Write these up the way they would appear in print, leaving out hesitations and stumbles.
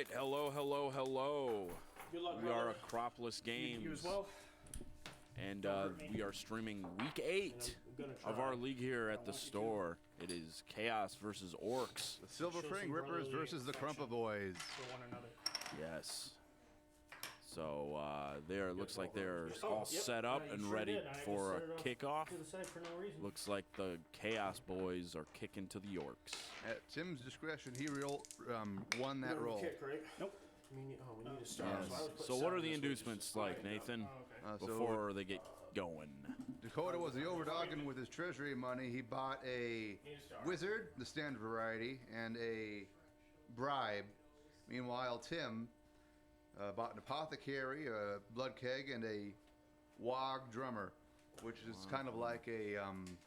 right, hello. Good luck, We brother. are Acropolis Games. You as well. And we are streaming week 8 of our league here at the store. It is Chaos versus Orcs. The Silver Fring Rippers versus the Crumpa Boys. For one another. Yes. So there, looks like they're all set up and ready for a kickoff. To the side for no reason. Looks like the Chaos Boys are kicking to the Orcs. At Tim's discretion, he won that roll. Kick, right? Nope. We need to start. Yes. So what are the inducements like, Nathan, before they get going? Dakota was the overdogging with his treasury money. He bought a wizard, the standard variety, and a bribe. Meanwhile, Tim bought an apothecary, a blood keg, and a wog drummer, which is kind of like a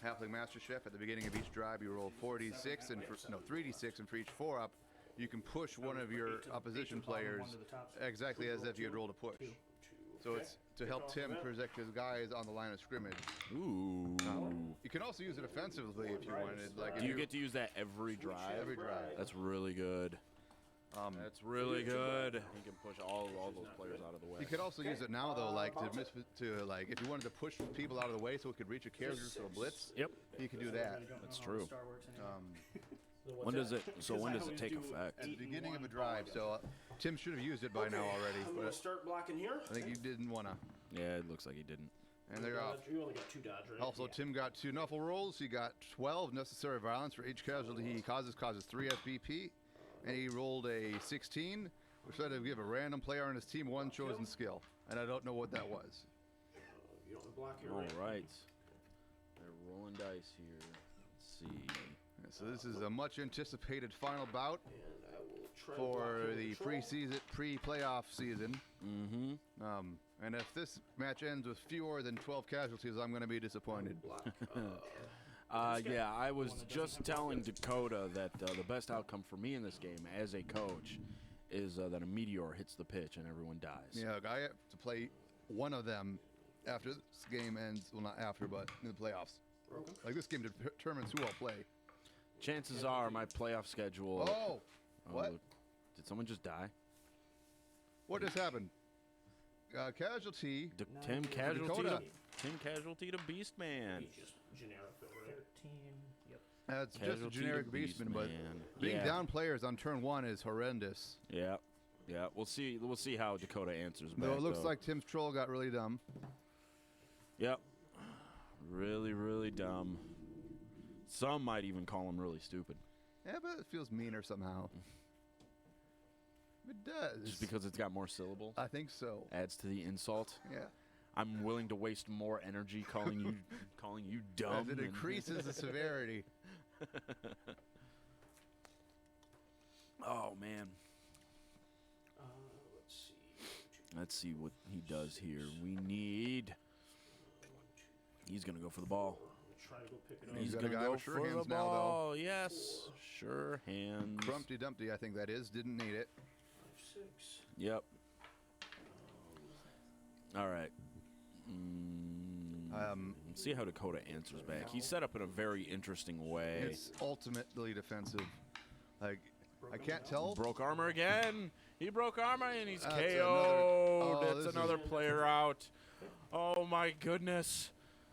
halfling master chef. At the beginning of each drive, you roll 4d6 and 3d6, and for each 4-up, you can push one of your opposition players exactly as if you had rolled a push. So it's to help Tim protect his guys on the line of scrimmage. Ooh. You can also use it offensively if you wanted. Like, Do you get to use that every drive? Every drive. That's really good. That's really good. You can push all those players out of the way. You could also use it now though, like like if you wanted to push people out of the way so it could reach a character for a blitz. Yep. You could do that. That's true. When does it take effect? At the beginning of a drive. So Tim should have used it by now already. I'm going to start blocking here. I think you didn't want to. Yeah, it looks like he didn't. And they're off. You only got 2 dodge, right? Also, Tim got 2 knuckle rolls. He got 12 necessary violence for each casualty he causes 3 FBP. And he rolled a 16, which said to give a random player on his team 1 chosen skill. And I don't know what that was. You don't block here, All right. They're rolling dice here. Let's see. So this is a much anticipated final bout And I will try for the pre-playoff season. Mm-hmm. And if this match ends with fewer than 12 casualties, I'm going to be disappointed. Yeah, I was just telling Dakota that the best outcome for me in this game as a coach is that a meteor hits the pitch and everyone dies. Yeah, I have to play one of them after this game ends. Well, not after, but in the playoffs. Like, this game determines who I'll play. Chances are my playoff schedule... Oh! What? Did someone just die? What just happened? Casualty. Tim Casualty. Dakota. Tim Casualty to Beastman. He's just generic, right? 13. Yep. That's just a Casualty generic to beastman, but Beastman. being Yeah. down players on turn 1 is horrendous. Yeah. Yeah, we'll see how Dakota answers back. Though it looks like Tim's troll got really dumb. Yep. Really dumb. Some might even call him really stupid. Yeah, but it feels meaner somehow. It does. Just because it's got more syllables? I think so. Adds to the insult. Yeah. I'm willing to waste more energy calling you dumb. As it increases the severity. Oh man. Let's see. Let's see what he does here. We need. He's gonna go for the ball. Try to go pick it up. He's got a gonna guy go with sure for the hands now, though. ball. Yes, sure hands. Crumpty Dumpty, I think that is. Didn't need it. 6. Yep. All right. Let's see how Dakota answers back. He's set up in a very interesting way. It's ultimately defensive. Like, I can't tell. Broke armor again. He broke armor and he's That's KO'd. That's this another is- player out. Oh my goodness.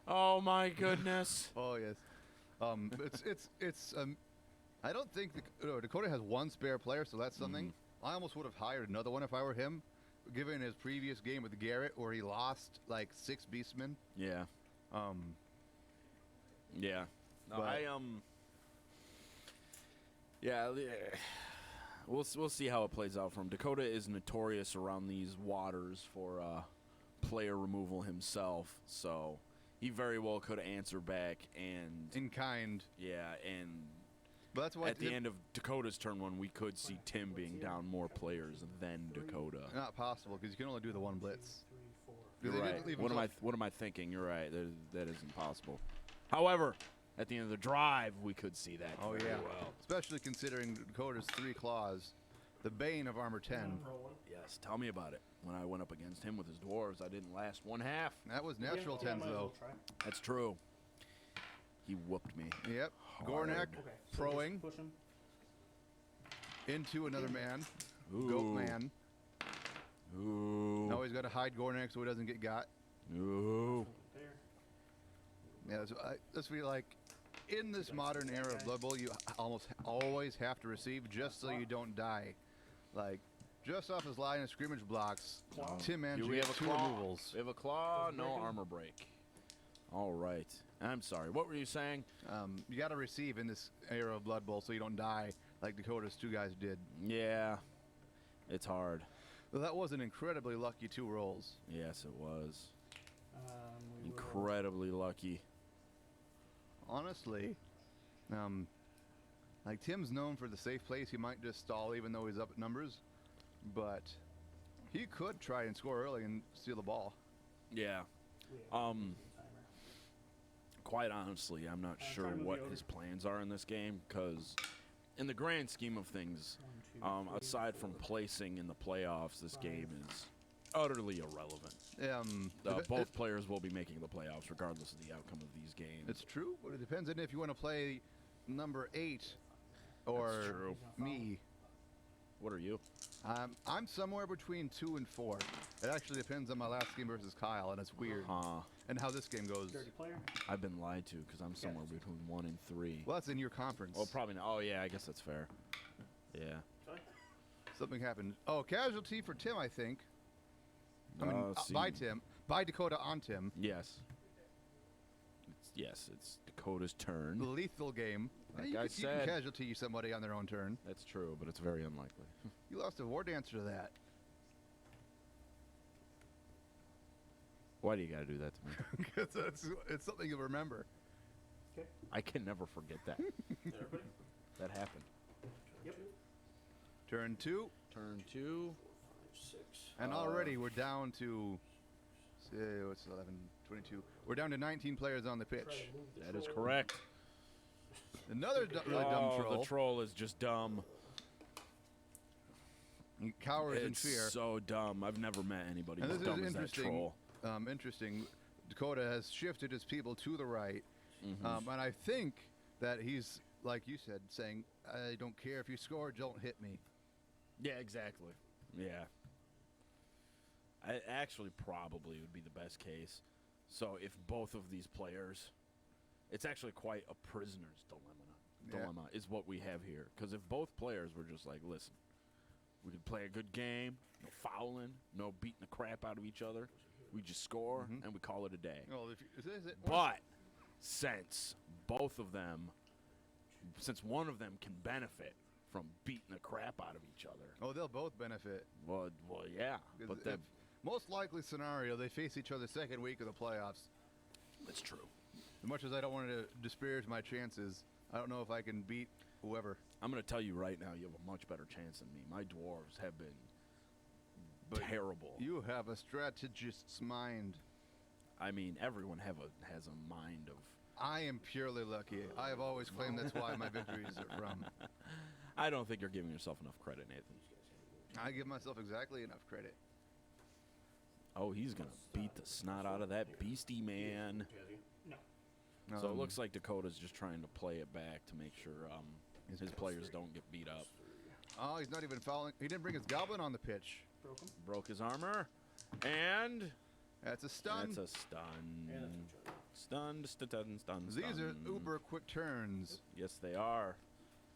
Oh my goodness. Oh yes. I don't think Dakota has 1 spare player, so that's something. I almost would have hired another one if I were him, given his previous game with Garrett where he lost like 6 beastmen. Yeah. Yeah. No, But- Yeah. We'll see how it plays out for him. Dakota is notorious around these waters for player removal himself, so he very well could answer back and In kind. yeah, and But that's why at the end of Dakota's turn 1, we could see Tim being down more players than Dakota. not possible because you can only do the 1 blitz. 3, 4. Because You're they right. didn't leave What am I thinking? You're right. That isn't possible. However, at the end of the drive, we could see that. Oh very yeah. well. Especially considering Dakota's 3 claws, the bane of armor 10. Rolling. Yes. Tell me about it. When I went up against him with his dwarves, I didn't last 1/2. That was natural Yeah, 10s might as well though. try. That's true. He whooped me. Yep. Hard. Gornak Okay. So throwing just push him. into another man. Goat Ooh. Man. Ooh. Now he's got to hide Gornak so he doesn't get got. Ooh. There. Yeah, so this be like in this modern era of Blood Bowl, you almost always have to receive just so you don't die. Like just off his line of scrimmage blocks, Tim Do Andrew we have gets a 2 claw? removals. We have a claw, Doesn't no break 'em. armor break. All right. I'm sorry. What were you saying? You got to receive in this era of Blood Bowl so you don't die like Dakota's 2 guys did. Yeah. It's hard. Well, that was an incredibly lucky 2 rolls. Yes, it was. We will- Incredibly lucky. Honestly, like Tim's known for the safe place. He might just stall even though he's up at numbers, but he could try and score early and steal the ball. Yeah. we have Um, a timer. Quite honestly, I'm not I'm sure trying to move what you over. his plans are in this game because, in the grand scheme of things, 1, 2, 3, aside from 4. placing in the playoffs, this game is utterly irrelevant. Dep- Both players will be making the playoffs regardless of the outcome of these games. It's true, but it depends on if you want to play number 8 or That's true. me. What are you? I'm somewhere between 2 and 4. It actually depends on my last game versus Kyle, and it's weird. Huh. And how this game goes. Dirty player. I've been lied to because I'm somewhere between 1 and 3. Well, that's in your conference. Well, probably not. Oh, yeah, I guess that's fair. Yeah. Sorry. Something happened. Oh, casualty for Tim, I think. I mean, let's see. by Tim. By Dakota on Tim. Yes. It's Dakota's turn. Lethal game. Like you I can said. casualty somebody on their own turn. That's true, but it's very unlikely. You lost a war dancer to that. Why do you gotta do that to me? Because it's something you'll remember. Okay. I can never forget that. Everybody. That happened. Yep. Turn 2, Turn 2. 5, 6. and already we're down to, what's 11, 22. We're down to 19 players on the Try pitch. to move the That is troll. correct. Another really dumb troll. The troll is just dumb. He cowers in It's fear. so dumb. I've never met anybody And as this dumb is as that interesting. troll. Interesting. Dakota has shifted his people to the right. Mhm. And I think that he's, like you said, saying, I don't care if you score, don't hit me. Yeah, exactly. Yeah. I actually probably would be the best case. So if both of these players, it's actually quite a prisoner's dilemma is what we have here. Because if both players were just like, listen, we could play a good game, no fouling, no beating the crap out of each other. We just score and we call it a day. Well, if you, is it But since both of them, since one of them can benefit from beating the crap out of each other, oh, they'll both benefit. well, yeah. But If- then most likely scenario, they face each other second week of the playoffs. that's true. As much as I don't want to disparage my chances, I don't know if I can beat whoever. I'm gonna tell you right now, you have a much better chance than me. My dwarves have been But terrible. You have a strategist's mind. I mean, everyone has a mind of. I am purely lucky. I have always claimed that's why my victories are from. I don't think you're giving yourself enough credit, Nathan. I give myself exactly enough credit. Oh, he's gonna beat the snot out of that beastie man. No. So it looks like Dakota's just trying to play it back to make sure his players don't get beat up. Oh, he's not even fouling. He didn't bring his goblin on the pitch. Broke him. Broke his armor, and That's a stun. that's a stun. And that's each other. Stunned. These are uber quick turns. Yes, they are.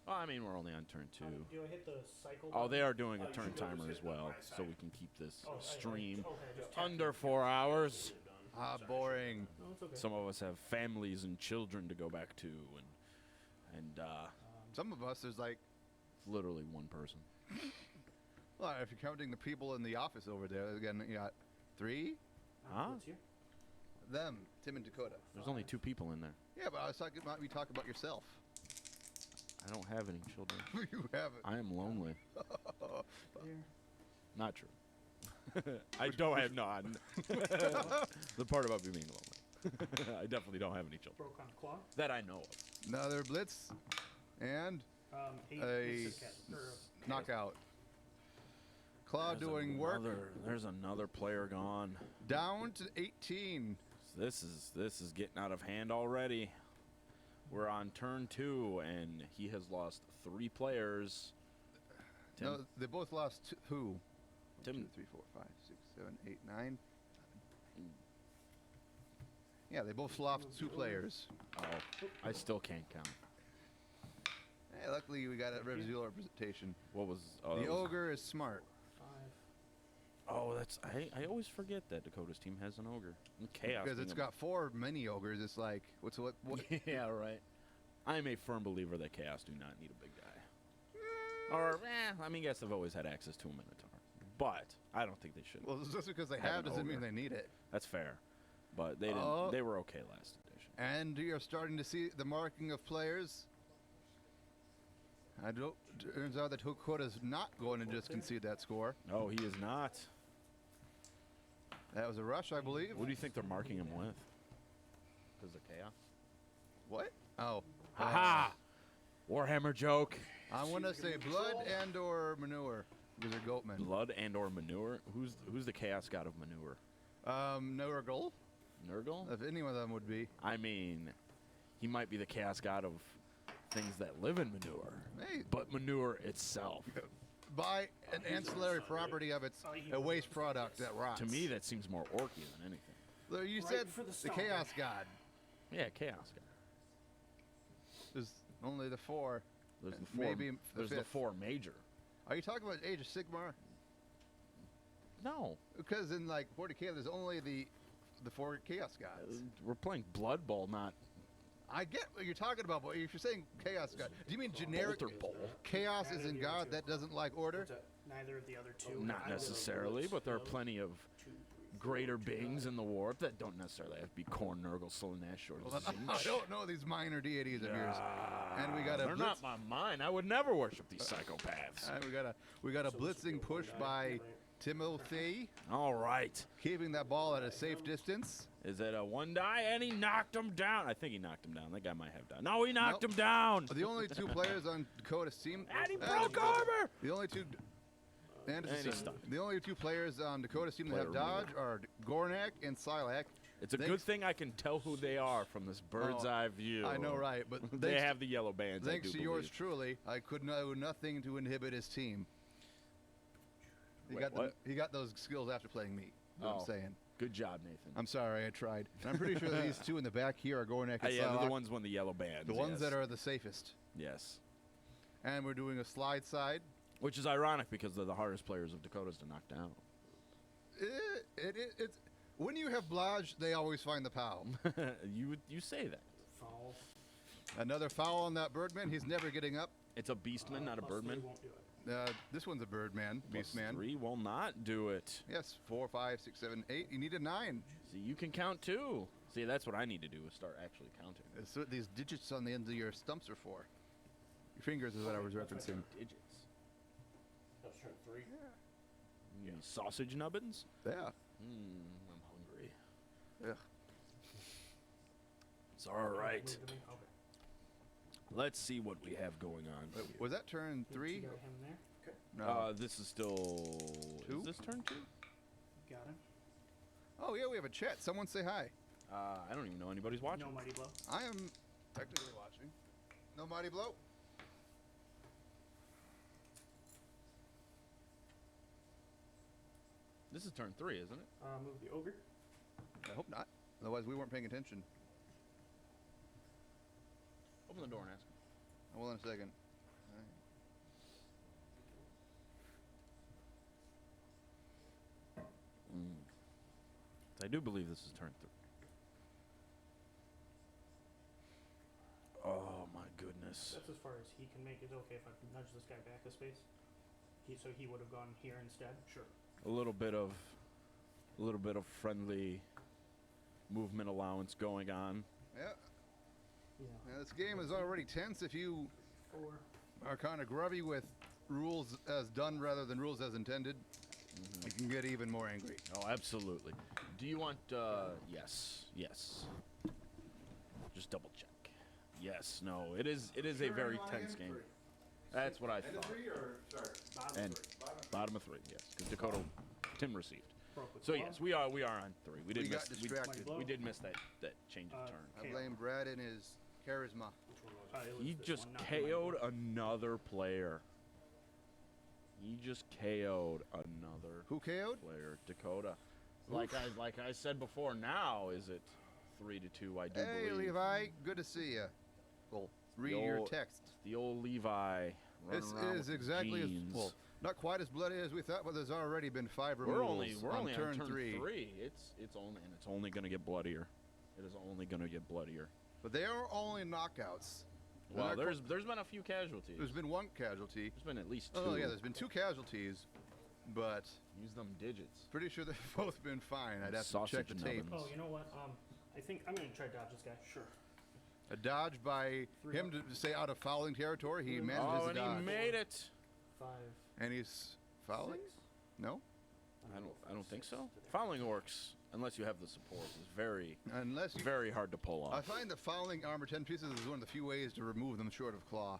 Well, I mean, we're only on turn 2. Do I hit the cycle? Oh, button? they are doing a Oh, you turn should always timer hit as it on well, my so side. we can keep this Oh, stream okay, just tap under it. 4 hours. Ah, boring. No, it's okay. Some of us have families and children to go back to, and Some of us, there's like, literally one person. well, if you're counting the people in the office over there, again, you got 3? Huh? What's here? Them, Tim and Dakota. There's only 2 people in there. Yeah, but I was talking about you talk about yourself. I don't have any children. You haven't. I am lonely. Here. Not true. I don't have the part about me being lonely. I definitely don't have any children Broke on claw. that I know of. Another blitz. And 8 a missed cat, or a knockout. Claw There's doing work. There's another player gone. Down to 18. This is getting out of hand already. We're on turn 2, and he has lost 3 players. Tim. No, they both lost who? 1, Tim. 2, 3, 4, 5, 6, 7, 8, 9. Yeah, they both lost 2 players. Oh, I still can't count. Hey, luckily we got a visual representation. What was The that was- ogre is smart. 5. Oh, that's I always forget that Dakota's team has an ogre. And Chaos Because being it's a- got 4 mini ogres. It's like, what? yeah, right. I'm a firm believer that Chaos do not need a big guy. Or, I mean, yes, I've always had access to a Minotaur. But I don't think they should. Well, just because they Have have an doesn't mean ogre. they need it. That's fair. But they didn't. Oh. They were okay last edition. And you're starting to see the marking of players. Turns out that Dakota's not going to just concede that score. No, he is not. That was a rush, I believe. What do you think they're marking him with? Because of Chaos? What? Oh. Haha! Warhammer joke. I want to say blood and or manure. Because they're goatmen. Blood and or manure? Who's the Chaos god of manure? Nurgle, Nurgle? if any of them would be. I mean, he might be the Chaos god of things that live in manure. Hey, But manure itself. by an ancillary property of its a waste product that rots. To me, that seems more orky than anything. Look, you Right said for the the stomach. Chaos God. Yeah, Chaos god. There's only the 4. There's And the 4. maybe the There's the 5th. 4 major. Are you talking about Age of Sigmar? No. Because in like 40k, there's only the 4 Chaos Gods. We're playing Blood Bowl, not I get what you're talking about, but if you're saying Chaos God, do you mean generic Bolter Bowl. Chaos Neither is in of the other God two. that doesn't like order? Neither of the other 2. Not necessarily, but there are plenty of greater beings in the warp that don't necessarily have to be Korn, Nurgle, Slaanesh, or Well, I Zinch. don't know these minor deities of yours. And we got a They're blitz. not my mind. I would never worship these psychopaths. And we got a blitzing push by Timothy, All right. keeping that ball at a safe distance. Is it a 1 die? And he knocked him down. I think he knocked him down. That guy might have died. No, he knocked Nope. him down. The only 2 players on Dakota's team. And he broke armor. The only 2. And And he's stunned. the only 2 players on Dakota's team that have Player dodge are Gornak and Silak. It's a good Thanks- thing I can tell who they are from this bird's Oh, eye view. I know, right? But They thanks, have the yellow bands. I thanks do to yours believe. truly, I could do nothing to inhibit his team. He Wait, got what? he got those skills after playing me. Is what Oh. I'm saying. Good job, Nathan. I'm sorry, I tried. And I'm pretty sure that these 2 in the back here are Gornak and Yeah, they're the Silak, ones when the yellow bands. the ones yes. that are the safest. Yes. And we're doing a slide side. Which is ironic because they're the hardest players of Dakota's to knock down. It's when you have Blodge, they always find the POW. you say that. Foul. Another foul on that Birdman. He's never getting up. It's a beastman, not a +3 birdman. won't do it. This one's a Birdman, Beastman. +3 will not do it. Yes, 4, 5, 6, 7, 8. You need a 9. See, you can count too. See, that's what I need to do is start actually counting. That's what these digits on the ends of your stumps are for. Your fingers is what I was referencing. Digits. That was turn 3. You mean sausage nubbins? Yeah. I'm hungry. Ugh. It's all right. Move to me? Okay. Let's see what we have going on. Wait, was that turn 3? You got him there. Okay. No. This is still 2? Is this turn 2? Got him. Oh yeah, we have a chat. Someone say hi. I don't even know anybody's watching. No mighty blow. I am technically watching. No mighty blow. This is turn 3, isn't it? Move the ogre. I hope not. Otherwise, we weren't paying attention. Open the door and ask. I will in a second. I do believe this is turn 3. Oh my goodness. That's as far as he can make it. Okay, if I nudge this guy back a space. So he would have gone here instead. Sure. A little bit of friendly movement allowance going on. Yeah. Yeah. Now, this game is already tense if you 4. are kind of grubby with rules as done rather than rules as intended. You can get even more angry. Oh, absolutely. Do you want? Yes. Just double check. Yes. No. It is a very tense game. That's what I thought. Bottom And 3. bottom of 3. Yes, because Dakota, Tim received. Broke with So claw. yes, we are on 3. We did We got miss. distracted. We did miss that change of turn. I blame Brad and his charisma. It was He this just one, not the mighty KO'd blow. another player. He just KO'd another Who KO'd? player, Dakota. Like I said before, now is it 3-2? I do Hey, believe. Levi, good to see you. Well, read your text. The old Levi. This running around is with exactly as jeans. well, not quite as bloody as we thought, but there's already been 5 We're removals only on turn turn 3. It's only going to get bloodier. It is only going to get bloodier. But they are only knockouts. Well, there's been a few casualties. There's been 1 casualty. There's been at least 2. Oh yeah, there's been 2 casualties, but Use them digits. pretty sure they've both been fine. I'd have to Sausage check the tape. nubbins. Oh, you know what? I think I'm gonna try to dodge this guy. Sure. A dodge by 3 him to stay out of fouling territory. He manages Oh, to and dodge. he made it. 5. And he's fouling? 6. No? I don't think so. Fouling orcs, unless you have the support, is very Unless you... very hard to pull I off. find that fouling armor 10 pieces is one of the few ways to remove them short of claw.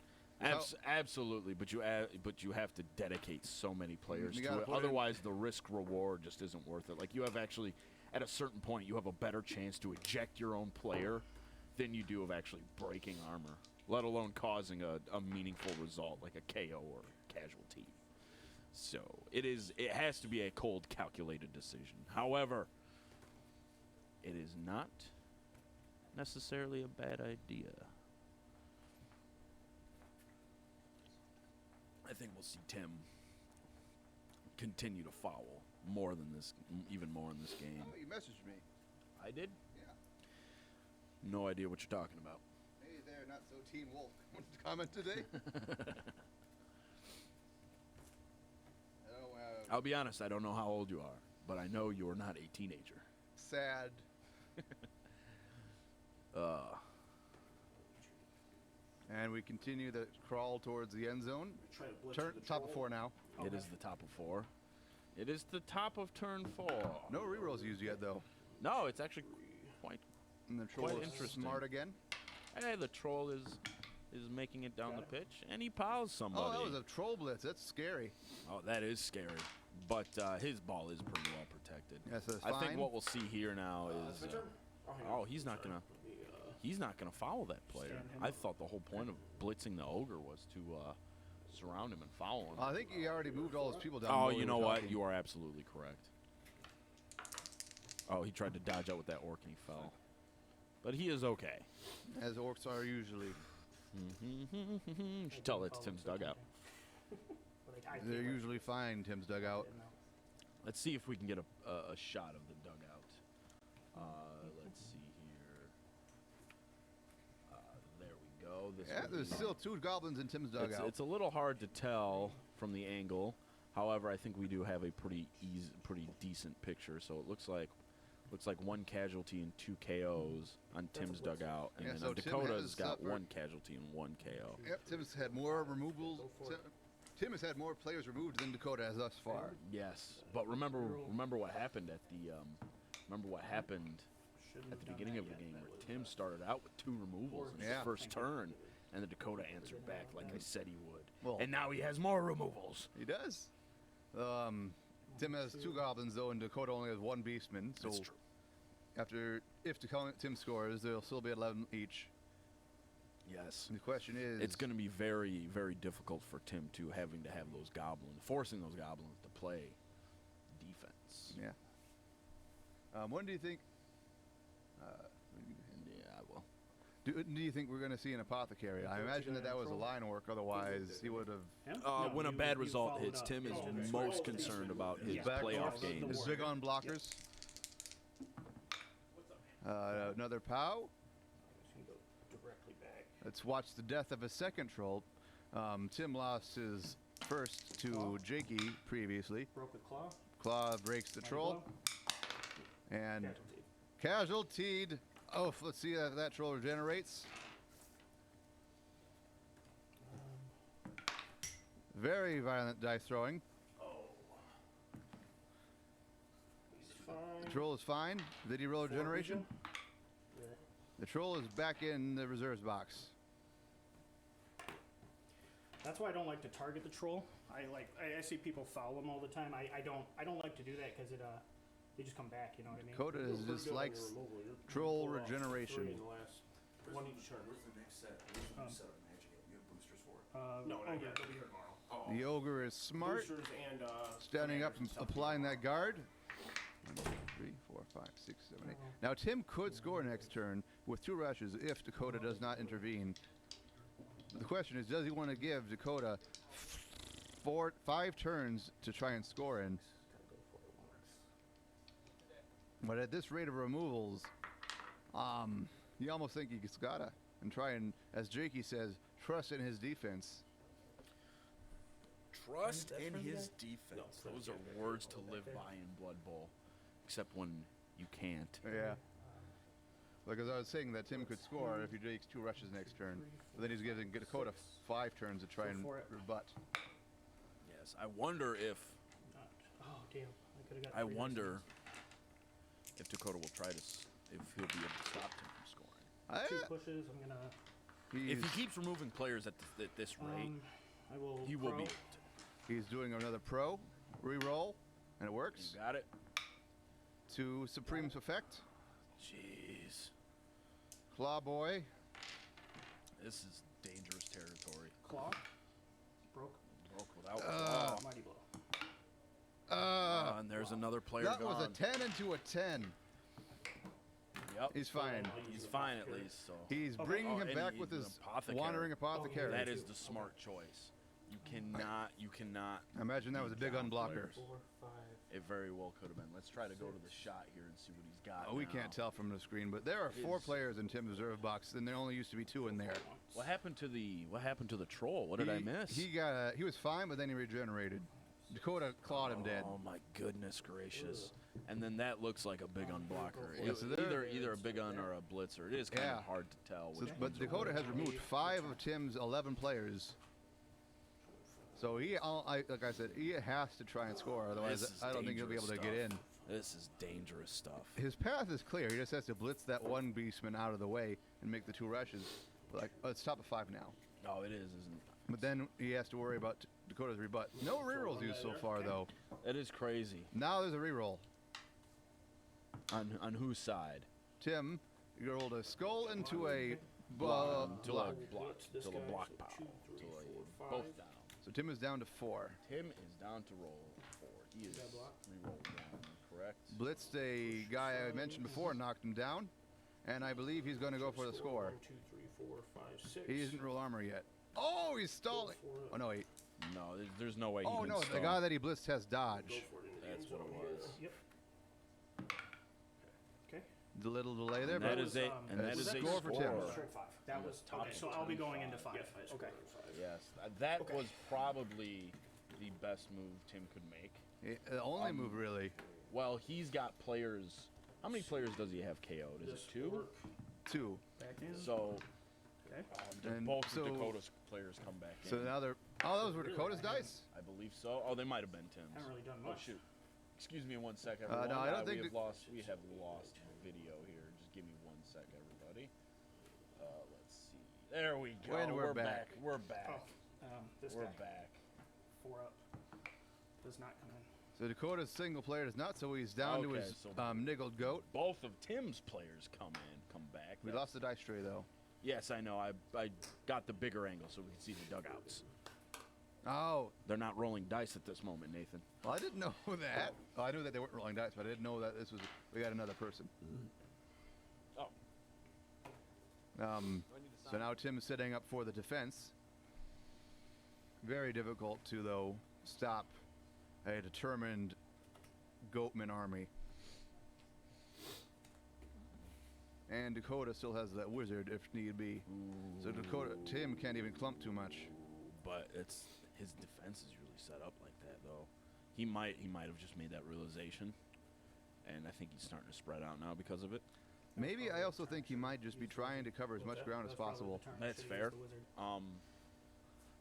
Absolutely, but you have to dedicate so many players You to gotta it. put in- Otherwise, the risk reward just isn't worth it. Like you have actually, at a certain point, you have a better chance to eject your own player than you do of actually breaking armor, let alone causing a meaningful result like a KO or casualty. So it has to be a cold, calculated decision. However, it is not necessarily a bad idea. I think we'll see Tim continue to foul more than this, even more in this game. Oh, you messaged me. I did? Yeah. No idea what you're talking about. Hey there, not so Teen Wolf. Comment today? Oh, I'll be honest, I don't know how old you are, but I know you're not a teenager. sad. And we continue the crawl towards the end zone. Try to blitz Turn the top of troll. 4 now. It is the top of 4. It is the top of turn 4. No rerolls used yet though. No, it's actually quite. And the troll Quite is interesting. smart again. Hey, the troll is making it down the pitch, and he piles somebody. Oh, that was a troll blitz. That's scary. Oh, that is scary. But his ball is pretty well protected. Yes, that's I think fine. what we'll see here now is. My turn? hang Oh, on. he's not gonna. He's not gonna foul that player. Stand him I up. thought the whole point of blitzing the ogre was to surround him and foul him. I think he already moved all his people down. Oh, while we you were know what? talking. You are absolutely correct. Oh, he tried to dodge out with that orc and he fell. But he is okay. As orcs are usually. You should tell that's Tim's dugout. They're usually fine, Tim's dugout. Let's see if we can get a shot of the dugout. Let's see here. There we go. This Yeah, would there's be- still 2 goblins in Tim's dugout. It's a little hard to tell from the angle. However, I think we do have a pretty decent picture. So it looks like 1 casualty and 2 KOs on Tim's dugout, and Yeah, then so on Tim Dakota's has got suffered- 1 casualty and 1 KO. Yep, Tim's had more removals. Go for it. Tim has had more players removed than Dakota has thus far. Yes, but remember what happened at the beginning of the game where Tim started out with 2 removals in Yeah. his first turn, and the Dakota answered back like I said he would. Well- And now he has more removals. He does. Tim has 2 goblins though, and Dakota only has 1 beastman. So That's true. if Tim scores, they'll still be 11 each. Yes. The question is, It's going to be very, very difficult for Tim to having to have those goblins, forcing those goblins to play defense. yeah. When do you think? Yeah, well, Do you think we're going to see an apothecary? I imagine that was a line orc. Otherwise, he would have. Him? No, when a you- bad you result followed hits, up. Tim is Oh, okay. most concerned about his back playoff off. games. Is big on blockers. Another POW. I'm just gonna go directly back. Let's watch the death of a second troll. Tim lost his first to Jakey previously. Broke a claw. Claw breaks the Mighty troll. blow. And Casualty. casualtied. Oh, let's see if that troll regenerates. Very violent dice throwing. He's The fine. troll is fine. Did he roll a 4 regeneration? vision. Yeah. The troll is back in the reserves box. That's why I don't like to target the troll. I see people foul him all the time. I don't like to do that because they just come back. You know what I mean? Dakota just likes troll regeneration. One each turn. Where's the next set? Where's the new set of magic? You have boosters for it? No, not yet. They'll be here tomorrow. Oh, The ogre is smart, Boosters and standing up and applying that guard. 1, 2, 3, 4, 5, 6, 7, 8. Now Tim could score next turn with 2 rushes if Dakota does not intervene. The question is, does he want to give Dakota 5 turns to try and score in? But at this rate of removals, you almost think he's gotta and try and, as Jakey says, trust in his defense. Trust in his defense. Those are words to live by in Blood Bowl, except when you can't. Yeah. Because I was saying that Tim could score if he takes 2 rushes next turn, but then he's giving Dakota 5 turns to try and rebut. Yes, I wonder if. Oh damn! I could have got. I wonder if Dakota will try to, if he'll be able to stop Tim from scoring. 2 pushes. I'm gonna. If he keeps removing players at this rate, I will. he will be able to. He's doing another pro reroll, and it works. You got it. To Supreme's effect. Jeez. Claw Boy. This is dangerous territory. Claw. Broke. Broke without claw. Mighty blow. And there's another player That gone. was a 10 into a 10. Yep. He's fine. He's fine at least. So He's bringing him and back he's with an his apothecary. wandering apothecary. That is the smart choice. You cannot. I imagine that was a big unblocker. 4, 5. It very well could have been. Let's try to go to the shot here and see what he's got. Oh, we now. can't tell from the screen, but there are 4 players in Tim's reserve box, and there only used to be 2 in there. What happened to the troll? What did I miss? He was fine, but then he regenerated. Dakota clawed him dead. Oh my goodness gracious! And then that looks like a big unblocker. Yeah, so they're- Either a big un or a blitzer. It is kind of hard to tell. So, Which but ones are Dakota which. has removed 5 of Tim's 11 players. So like I said, he has to try and score. Otherwise, This is I don't think he'll be able to dangerous get in. stuff. This is dangerous stuff. His path is clear. He just has to blitz that one beastman out of the way and make the 2 rushes. Like, it's top of 5 now. No, it is, isn't it? But then he has to worry about Dakota's rebut. No rerolls used so far, though. It is crazy. Now there's a reroll. On whose side? Tim, you rolled a skull into a Block. block. Till a block pow. Till a both down. So Tim is down to 4. Tim is down to roll 4. He is re-roll 1, correct? Blitzed a guy I mentioned before, knocked him down. And I believe he's going to go for the score. 1, 2, 3, 4, 5, 6. He isn't roll armor yet. Oh, he's stalling. Oh, no, wait. No, there's no way he Oh, can no, stall. the guy that he blitzed has dodge. That's what it was. Yep. Okay. The little delay there, And but that is a and that is a score for Tim. Strike 5. That was top okay. So I'll be going into 5. Okay. Yes, that Okay. was probably the best move Tim could make. The only move, really. Well, he's got players. How many players does he have KO'd? Is it 2? 2. Back in. So Okay. And both so- of Dakota's players come back in. So now they're. Oh, those were Dakota's dice? I believe so. Oh, they might have been Tim's. Haven't really done Oh much. shoot! Excuse me one sec, no, everyone. I don't think we have that- lost. We have lost video here. Just give me one sec, everybody. Let's see. There we go. And we're back. We're back. Oh, this We're guy. back. 4 up. Does not come in. So Dakota's single player does not, so he's down to Okay, his so- niggled goat. Both of Tim's players come back. We lost the dice tray, though. Yes, I know. I got the bigger angle so we can see the dugouts. Oh, They're not rolling dice at this moment, Nathan. well, I didn't know that. Well, I knew that they weren't rolling dice, but I didn't know that this was. We got another person. Oh. So now Tim's setting up for the defense. Very difficult to, though, stop a determined Goatman army. And Dakota still has that wizard if need be. So Tim can't even clump too much. But his defense is really set up like that, though. He might have just made that realization, and I think he's starting to spread out now because of it. Maybe I also think he might just be trying to cover as much ground as possible. That's fair. And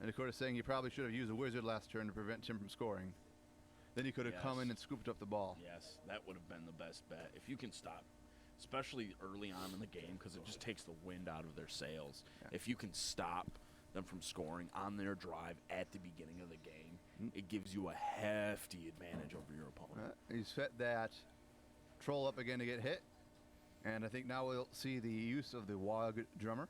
Dakota's saying he probably should have used a wizard last turn to prevent Tim from scoring. Then he could have come in and scooped up the ball. Yes, that would have been the best bet if you can stop, especially early on in the game, because it just takes the wind out of their sails. Yeah. If you can stop them from scoring on their drive at the beginning of the game, it gives you a hefty advantage over your opponent. He's set that troll up again to get hit. And I think now we'll see the use of the Wog drummer.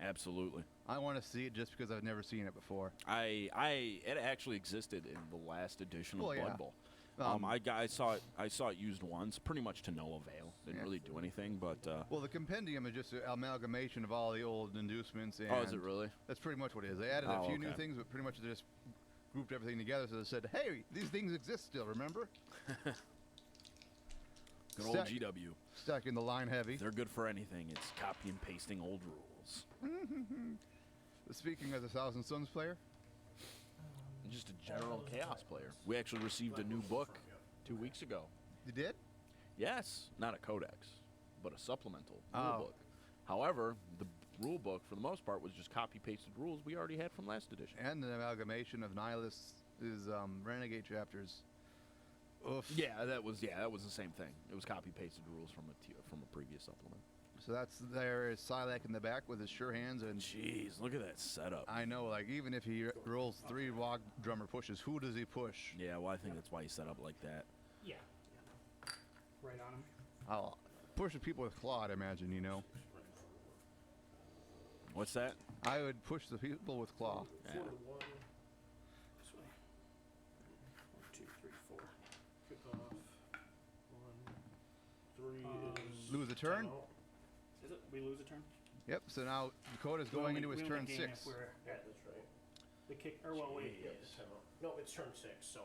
Absolutely. I want to see it just because I've never seen it before. It actually existed in the last edition of Well, Blood yeah. Bowl. Um, I saw it used once, pretty much to no avail. Didn't really do anything, but Well, the compendium is just an amalgamation of all the old inducements. And oh, is it really? That's pretty much what it is. They added a few new things, but pretty much they just grouped everything together. So they said, "Hey, these things exist still. Remember?" Good old GW. Stacking the line heavy. They're good for anything. It's copy and pasting old rules. Speaking as a Thousand Suns player, Just a general chaos player. We actually received a new book 2 weeks ago. you did? Yes, not a codex, but a supplemental Oh. rule book. However, the rule book, for the most part, was just copy-pasted rules we already had from last edition. And an amalgamation of Nihilist's Renegade chapters. Oof. Yeah, that was the same thing. It was copy-pasted rules from a previous supplement. So there is Silac in the back with his sure hands, and Jeez, look at that setup. I know, like, even if he rolls 3 Wog Drummer pushes, who does he push? Yeah, well, I think that's why he set up like that. Yeah. Right on him. I'll push the people with claw, I'd imagine, you know. What's that? I would push the people with claw. 4 to 1. This way. 1, 2, 3, 4. Kick off. 1, 3 is. Lose a turn? timeout. Is it? We lose a turn? Yep, so now Dakota's going into his We turn only gain 6. if we're Yeah, at that's right. the kick. Or well, wait. Yeah, it's timeout. No, it's turn 6, so.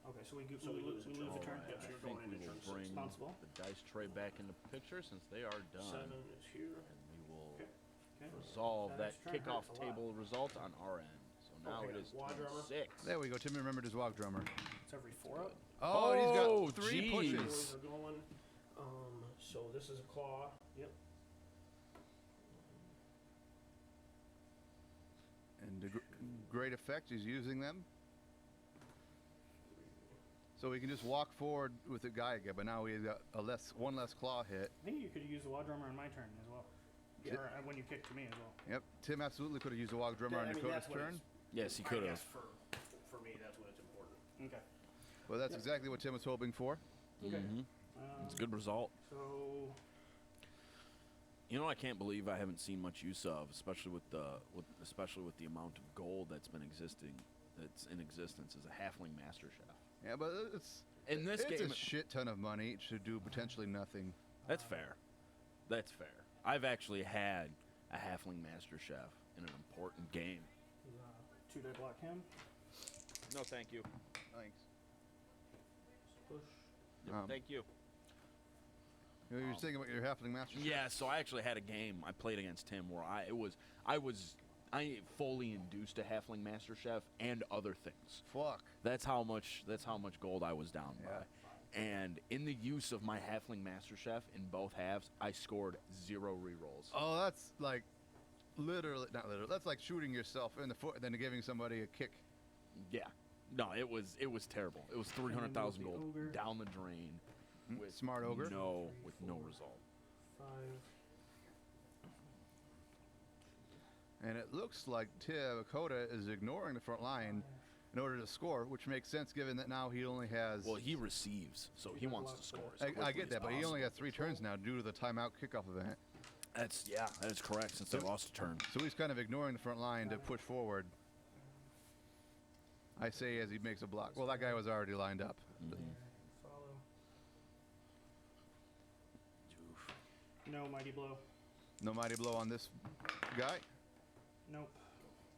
Okay, so we So we lose a lose turn. a turn. Alright. Yep, so I you're think going we into will turn 6. bring Responsible. the dice tray back into picture since they are done. 7 is here. And we will Okay. resolve that Dice tray kickoff hurts a lot. table result on our end. So now Okay, it is Wad turn drummer. 6. There we go. Tim remembered his Wog Drummer. It's every 4 up. Oh, and he's got 3 geez. pushes. Boys are going. So this is a claw. Yep. And to great effect, he's using them. So he can just walk forward with the guy again, but now he's got one less claw hit. I think you could use the wall drummer on my turn as well. Yeah. Or when you kick to me as well. Yep, Tim absolutely could have used a Wog Drummer Yeah, on I mean, Dakota's that's what turn. Yes, he I could guess have. for me, that's when it's important. Okay. Well, that's exactly what Tim was hoping for. Okay. Mhm. It's a good result. So You know, I can't believe I haven't seen much use of, especially with the amount of gold that's in existence as a halfling master chef. Yeah, but it's In this it's game, a shit ton of money to do potentially nothing. that's fair. That's fair. I've actually had a halfling master chef in an important game. 2-die block him. No, thank you. Thanks. Push. Yep, thank you. You were thinking about your halfling master. Yeah, so I actually had a game I played against him where I fully induced a halfling master chef and other things. Fuck. That's how much gold I was down Yeah. by. And in the use of my halfling master chef in both halves, I scored 0 rerolls. Oh, that's like not literally. That's like shooting yourself in the foot and then giving somebody a kick. Yeah. No, it was terrible. It was 300,000 And then gold the ogre. down the drain with Smart ogre. no result. 5. And it looks like Dakota is ignoring the front line in order to score, which makes sense given that now he only has. Well, he receives, so he wants to score. As I quickly get as that, but he only possible. has 3 turns now due to the timeout kickoff event. That is correct since they lost a turn. So he's kind of ignoring the front line to push forward. I say as he makes a block. Well, that guy was already lined up. Follow. No mighty blow. No mighty blow on this guy. Nope.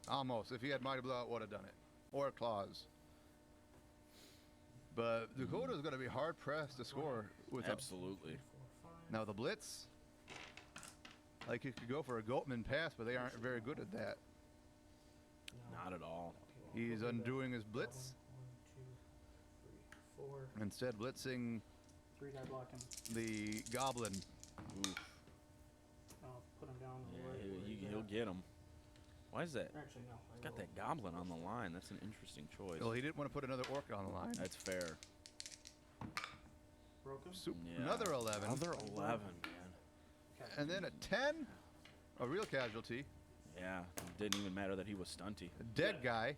Almost. If he had mighty blow, would have done it, or claws. But Dakota's going to be hard pressed to score with Absolutely. now the blitz. Like you could go for a Goatman pass, but they aren't very good at that. Not at all. He's undoing his blitz, 1, 2, 3, 4. instead blitzing 3-die block him. the goblin. Oof. I'll put him down. Yeah, right where he's he'll at. get him. Why is that? Actually, no. I Got will. that goblin on the line. That's an interesting choice. Well, he didn't want to put another orc on the line. That's fair. Broke him. Yeah. Another 11. Another 11, man. Okay. And then a 10. A real casualty. Yeah. It didn't even matter that he was stunty. A dead guy.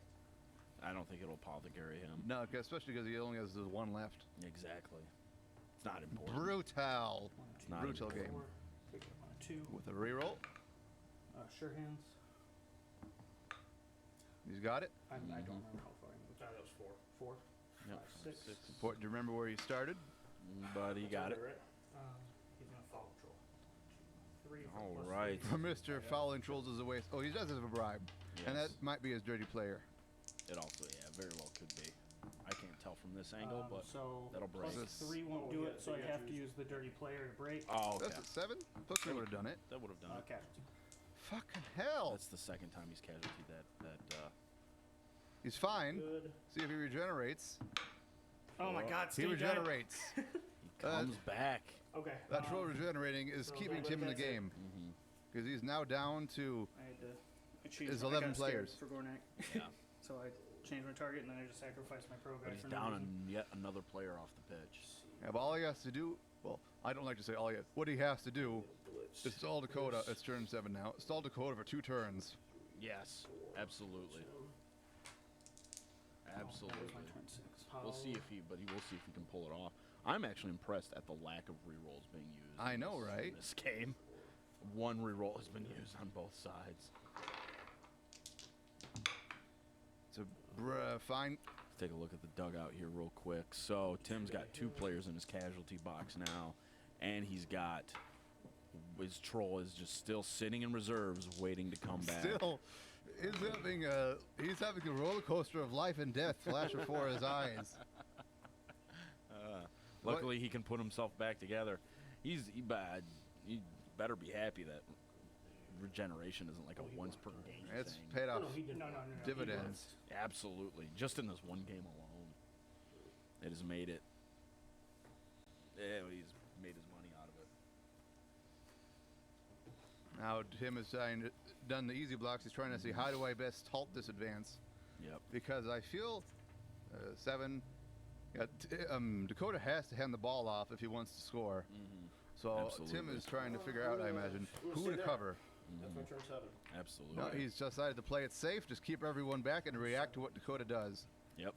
I don't think it'll Apothecary him. No, especially because he only has the 1 left. Exactly. It's not important. Brutal. 1, 2, Not Brutal 4. game. Pick up on a 2. With a reroll. Sure hands. He's got it. I don't remember how far I moved. That was 4. 4, Yep. 5, 6. Important to remember where he started. But he got it. Right? He's gonna follow control. 3. All plus right. For Mr. Following Trolls is a waste. Oh, he does have a bribe. And that Yes. might be his dirty player. It also, yeah, very well could be. I can't tell from this angle, but so that'll break. plus 3 won't do it, so I have to use the dirty player to break. oh, okay. That's a 7? Plus 3 would have done it. That would have done it. Casualty. Fucking hell. That's the second time he's casualty He's fine. Good. See if he regenerates. Oh my God! He Steve died. regenerates. he comes back. Okay. That troll regenerating is so keeping that- Tim in the that's it. game. Because he's now down to I had to. I changed. There's I 11 got scared players. for Gornak. Yeah. So I changed my target and then I just sacrificed my pro guy But he's for no down reason. on yet another player off the pitch. Yeah, but all he has to do, well, I don't like to say all he has. What he has to do is stall Dakota. It's turn 7 now. Stall Dakota for 2 turns. Yes, absolutely. That was Absolutely. my turn 6. We'll see if he, but we'll see if he can pull it off. I'm actually impressed at the lack of rerolls being used. I in know, this- right? in this game, 1 reroll has been used on both sides. It's a fine. Let's take a look at the dugout here real quick. So Tim's got 2 players in his casualty box now, and he's got his troll is just still sitting in reserves, waiting to come back. Still, he's having a roller coaster of life and death flash before his eyes. Luckily, he can put himself back together. He better be happy that regeneration isn't like a once per game It's thing. paid off No, he did. No. dividends. Absolutely, just in this one game alone, it has made it. Yeah, he's made his money out of it. Now Tim has done the easy blocks. He's trying to see how do I best halt this advance. Yep. Because I feel 7. Yeah, Dakota has to hand the ball off if he wants to score. So Tim Absolutely. is trying to figure out, I imagine, who to cover. That's my turn 7. Absolutely. No, he's decided to play it safe, just keep everyone back and react to what Dakota does. Yep.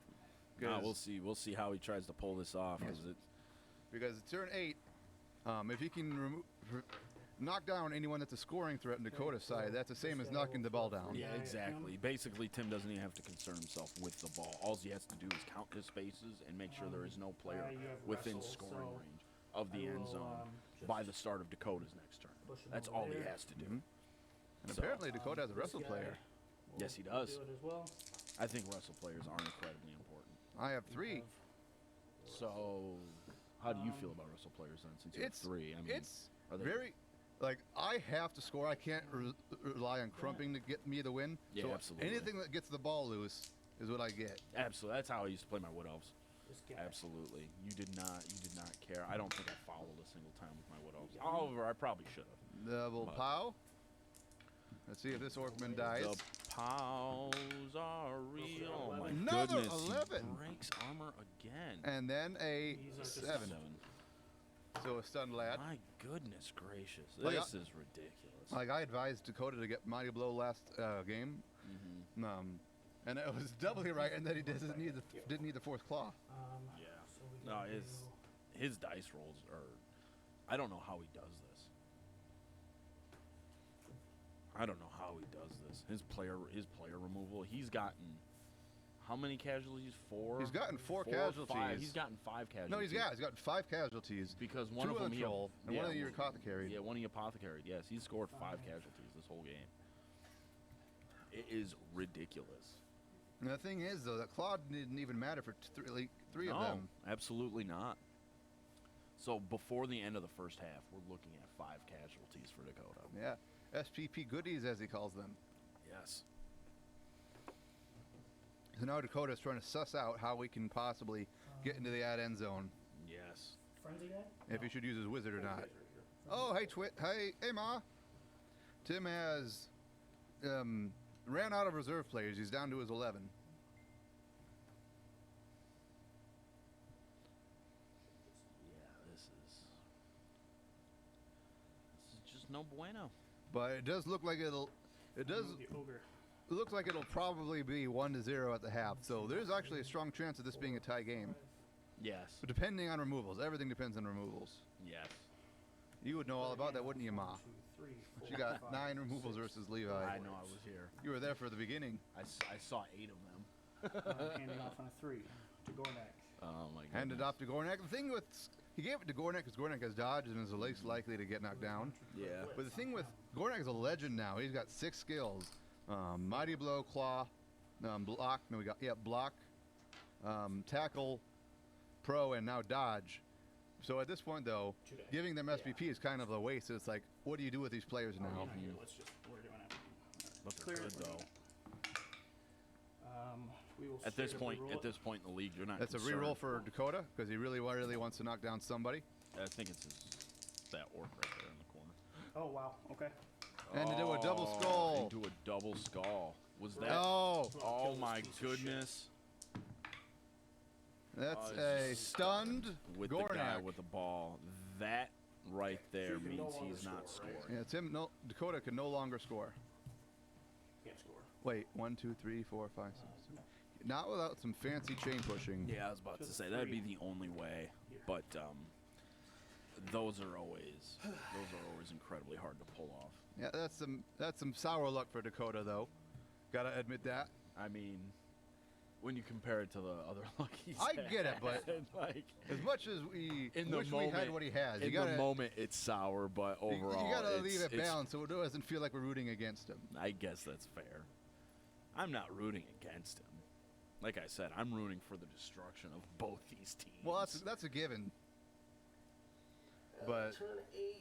'Cause- We'll see. We'll see how he tries to pull this off. Yes. 'Cause it, Because it's turn 8. If he can knock down anyone that's a scoring threat on Dakota's side, that's the same as knocking the ball down. yeah, Yeah, exactly. Basically, Tim doesn't even have to concern himself with the ball. All he has to do is count his spaces and make sure there is no player you have within wrestle, scoring so range of the I end will, zone just by the start of Dakota's next turn. push him That's over all he there. has to do. And So, apparently Dakota has a this wrestle guy player. will Yes, he does. Do it as well. I think wrestle players are incredibly important. I have 3. So, how do you feel about wrestle players then? Since you have 3, I mean, It's are they- very, like, I have to score. I can't rely on crumping to get me the win. Yeah, so absolutely. anything that gets the ball loose is what I get. absolutely. That's how I used to play my Wood Elves. This guy. Absolutely. You did not care. I don't think I fouled a single time with my Wood Elves. However, I probably should have. Double But- pow. Let's see if this Orcman dies. The pows are real. Oh my Another goodness. 11. He breaks armor again. And then a These are just 7. 7. So a stunned lad. My goodness gracious. Like, This is ridiculous. Like I advised Dakota to get Mighty Blow last game. And it was doubly right, and that he didn't need the 4th claw. Yeah. So we No, gotta his dice rolls are. I don't know how he does this. I don't know how he does this. His player removal. He's gotten how many casualties? 4. He's gotten 4 or 5? casualties. He's gotten 5 casualties. No, he's got 5 casualties. Because one 2 of on them the he troll and one of the apothecary. Yeah, one he apothecaried. Yes, he's scored 5 casualties this whole game. It is ridiculous. And the thing is, though, that claw didn't even matter for 3 of No, them. absolutely not. So before the end of the first half, we're looking at 5 casualties for Dakota. Yeah, SPP goodies, as he calls them. Yes. So now Dakota's trying to suss out how we can possibly get into the end zone, Yes. Frenzy guy? if he should use his wizard or not. Oh, hey, hey, Ma. Tim has ran out of reserve players. He's down to his 11. Yeah, this is just no bueno. But it does look like it'll probably be 1-0 at the half. So there's actually a strong chance of this being a tie game. Yes. But depending on removals, everything depends on removals. Yes. You would know all about that, wouldn't you, Ma? 2, 3, 4, She got 5, 9 removals 6. versus Levi. I know I was here. You were there for the beginning. I saw 8 of them. Handing off on a 3 to Gornak. Oh my god. Handed off to Gornak. The thing with he gave it to Gornak because Gornak has dodge and is the least likely to get knocked down. Yeah. But the thing with Gornak is a legend now. He's got 6 skills: Mighty Blow, Claw, Block. No, we got Block, Tackle, Pro, and now Dodge. So at this point, though, giving them SPP is kind of a waste. It's like, what do you do with these players now? Let's just, we're doing it. But they're good though. We will At this straight up point, reroll at it. this point in the league, you're not. That's a concerned. reroll for Dakota because he really wants to knock down somebody. I think it's that orc right there in the corner. Oh wow. Okay. And to do a double skull. Into a double skull. Was that? Oh, Oh my goodness! that's it's a just stunned With the guy Gornak. with the ball, that right there you can means no longer he's not score, right? scoring. Yeah, Tim. No, Dakota can no longer score. Can't score. Wait, 1, 2, 3, 4, 5, 6, 7. Not without some fancy chain pushing. Yeah, I was about to say that'd be the only way, but those are always incredibly hard to pull off. Yeah, that's some sour luck for Dakota, though. Gotta admit that. I mean, when you compare it to the other luckies, I get it, but like as much as we in the wish moment, we had what he has, in the moment it's sour, but overall you gotta it's, leave it it's- balanced so it doesn't feel like we're rooting against him. I guess that's fair. I'm not rooting against him. Like I said, I'm rooting for the destruction of both these teams. Well, that's a given. But Turn 8.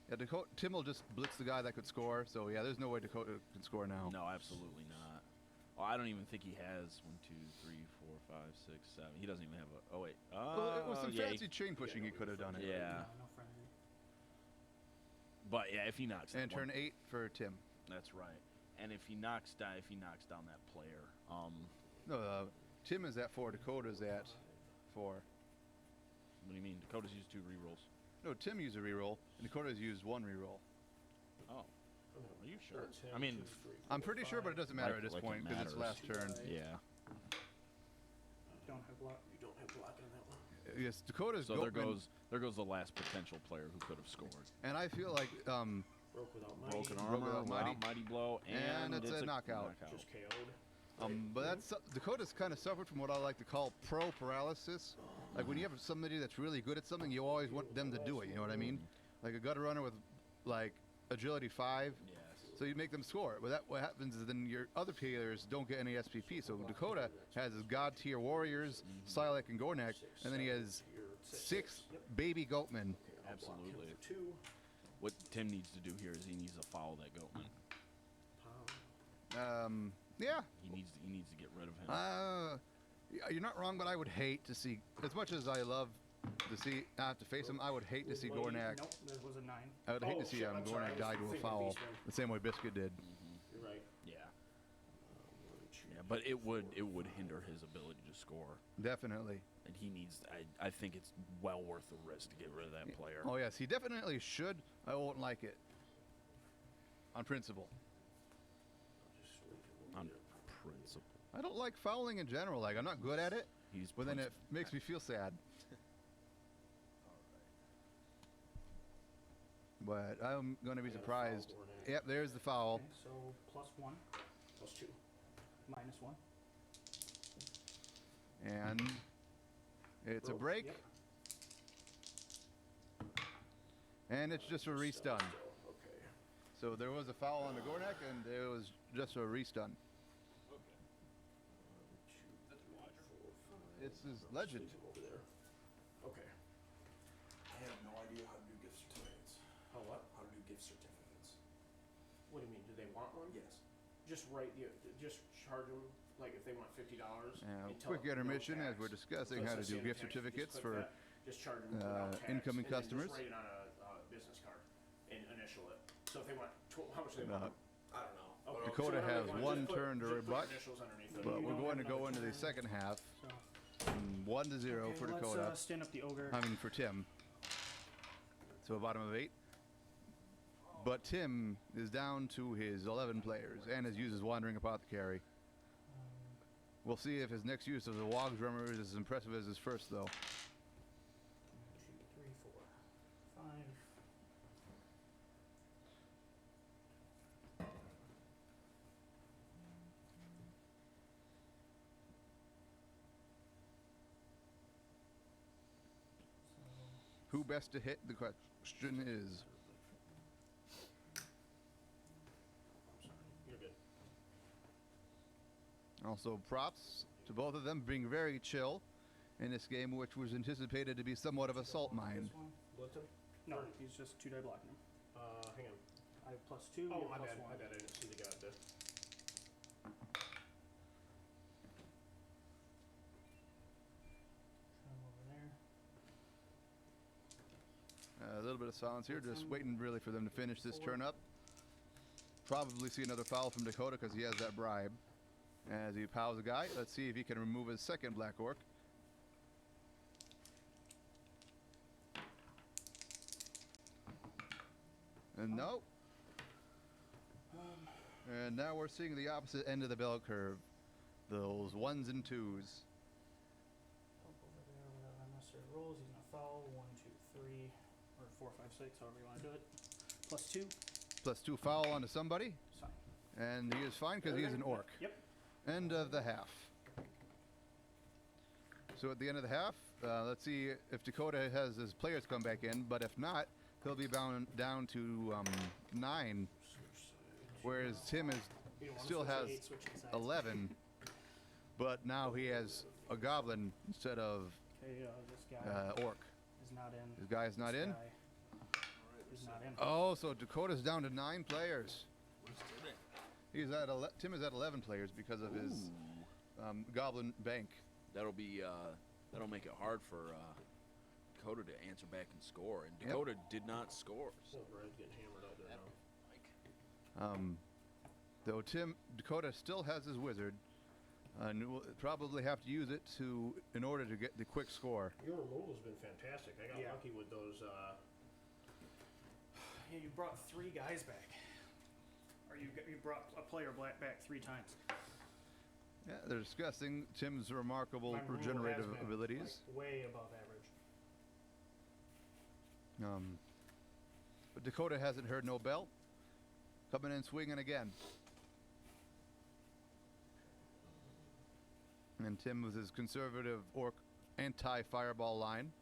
yeah, Dakota, Tim will just blitz the guy that could score. So yeah, there's no way Dakota can score now. No, absolutely not. Oh, I don't even think he has 1, 2, 3, 4, 5, 6, 7. He doesn't even have a. Oh wait. Well, it was some yeah, fancy chain pushing. He could have done it. Yeah, No frenzy. but yeah, if he knocks. And that one- turn 8 for Tim. That's right. And if he knocks down that player, No, Tim is at 4. Dakota's at 4. what do you mean? Dakota's used 2 rerolls. No, Tim used a reroll, and Dakota's used 1 reroll. Oh, are you sure? That's him, I mean, 2, 3, I'm 4, pretty sure, but it 5. doesn't matter Like- at this like it point because it's matters. last turn. yeah. Don't have block. You don't have block on that one. Yes, Dakota's So Goatman, there goes the last potential player who could have scored. and I feel like Broke without mighty. Broken Broke armor, without mighty, mighty. blow, and it's a knockout. Just KO'd. but that's Dakota's kind of suffered from what I like to call pro paralysis. Like when you have somebody that's really good at something, you always want them to do it. You know what I mean? Like a gutter runner with like agility 5. Yes. So you make them score. But what happens is then your other players don't get any SPP. So Dakota has his god tier warriors, Silac and Gornak, and then he has 6 baby goatmen. Absolutely. 2. What Tim needs to do here is he needs to follow that Goatman. Yeah, He needs to get rid of him. you're not wrong, but I would hate to see, as much as I love to see, not have to face him, I would hate to see Gornak. Nope, there was a 9. I would hate to see shit, I'm sorry, I Gornak was die to a thinking foul, Beast Wing. the same way Biscuit did. You're right. Yeah. Yeah, but it would hinder his ability to score, Definitely. and he needs. I think it's well worth the risk to get rid of that player. Oh yes, he definitely should. I won't like it. On principle. Just leave him On over there. principle, I don't like fouling in general. Like I'm not good at it, he's. but then it makes me feel sad. But I'm going to be I got a surprised. foul, Gornak. Yep, there's the foul. Okay, so +1, +2. -1. And it's a Broke, break. Yep. And it's just a restun. Okay. So there was a foul on the Gornak, and it was just a restun. 1, 2, 3, 4, 5. It's his legend. Leave him over there. Okay. I have no idea how to do gift certificates. How what? How to do gift certificates. What do you mean? Do they want one? Yes. Just just charge them, like if they want $50. and tell Quick them no intermission as tax. we're discussing So how to it's the do same gift tax, certificates just click for that, just charge them without tax, incoming and then customers. Just write it on a business card and initial it. So if they want, how much do they Uh, want? I don't know. Okay, Dakota so whatever has they want, one just put- turn to just put rebut, initials underneath it. but You we're don't going to have go another into the turn. second half. So 1-0 okay, for let's Dakota. stand up the ogre. I mean for Tim. So a bottom of 8. But Tim is down to his 11 players and has used his Wandering Apothecary. We'll see if his next use of the Wogs Drummer is as impressive as his first, though. 1, 2, 3, 4, 5. Who best to hit, the question is. You're good. Also, props to both of them being very chill in this game, which was anticipated to be somewhat of a salt mine. This one? Blitz him? No, he's just 2-die blocking him. Hang on. I have +2. Oh, you my have bad. +1. My bad. I didn't see the guy up there. Try him over there. A little bit of silence here, just waiting really for them to finish this turn up. Probably see another foul from Dakota because he has that bribe. As he pows a guy, let's see if he can remove his second Black Orc. And no. And now we're seeing the opposite end of the bell curve. Those 1s and 2s. Up over there without unnecessary rolls. He's gonna foul. 1, 2, 3, or 4, 5, 6, however you want to do it. +2. +2 foul onto somebody. Fine. And he is fine because he's an orc. Yep. End of the half. So at the end of the half, let's see if Dakota has his players come back in, but if not, he'll be bound down to 9, whereas Tim is You don't wanna still switch to has 8, switching sides. 11, but now he has a goblin instead of Okay, this guy orc. is not in. His guy is not This in. guy is not in. Oh, so Dakota's down to 9 players. He's at Tim is at 11 players because of his goblin bank. That'll be that'll make it hard for Dakota to answer back and score. And Yep. Dakota did not score. So. Oh, Brad's getting hammered out there now. Though Dakota still has his wizard, and will probably have to use it in order to get the quick score. Your removal's been fantastic. I got Yeah. lucky with those. Yeah, you brought 3 guys back. Or you brought a player back 3 times. Yeah, they're discussing Tim's remarkable My removal regenerative has been, abilities. like, way above average. But Dakota hasn't heard no bell. Coming in swinging again. And Tim with his conservative orc anti-fireball line.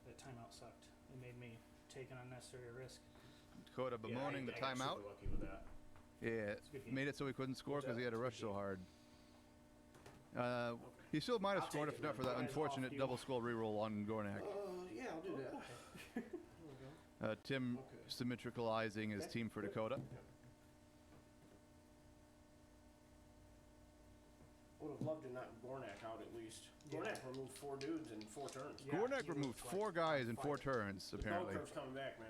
That timeout sucked. It made me take an unnecessary risk. Dakota bemoaning the I got timeout. super lucky with that. Yeah, a good game. made it so he couldn't score What's because that? he had to rush so hard. He still might have I'll scored take if it, not for man. that Guys unfortunate off you. double skull reroll on Gornak. Yeah, I'll do that. There we go. Tim Okay. symmetricalizing his team for Dakota. Would have loved to knock Gornak out at least. Yeah. Gornak removed 4 dudes in 4 turns. Yeah, Gornak he was, removed like, 4 guys in 4 fire. turns, The apparently. bell curve's coming back, man.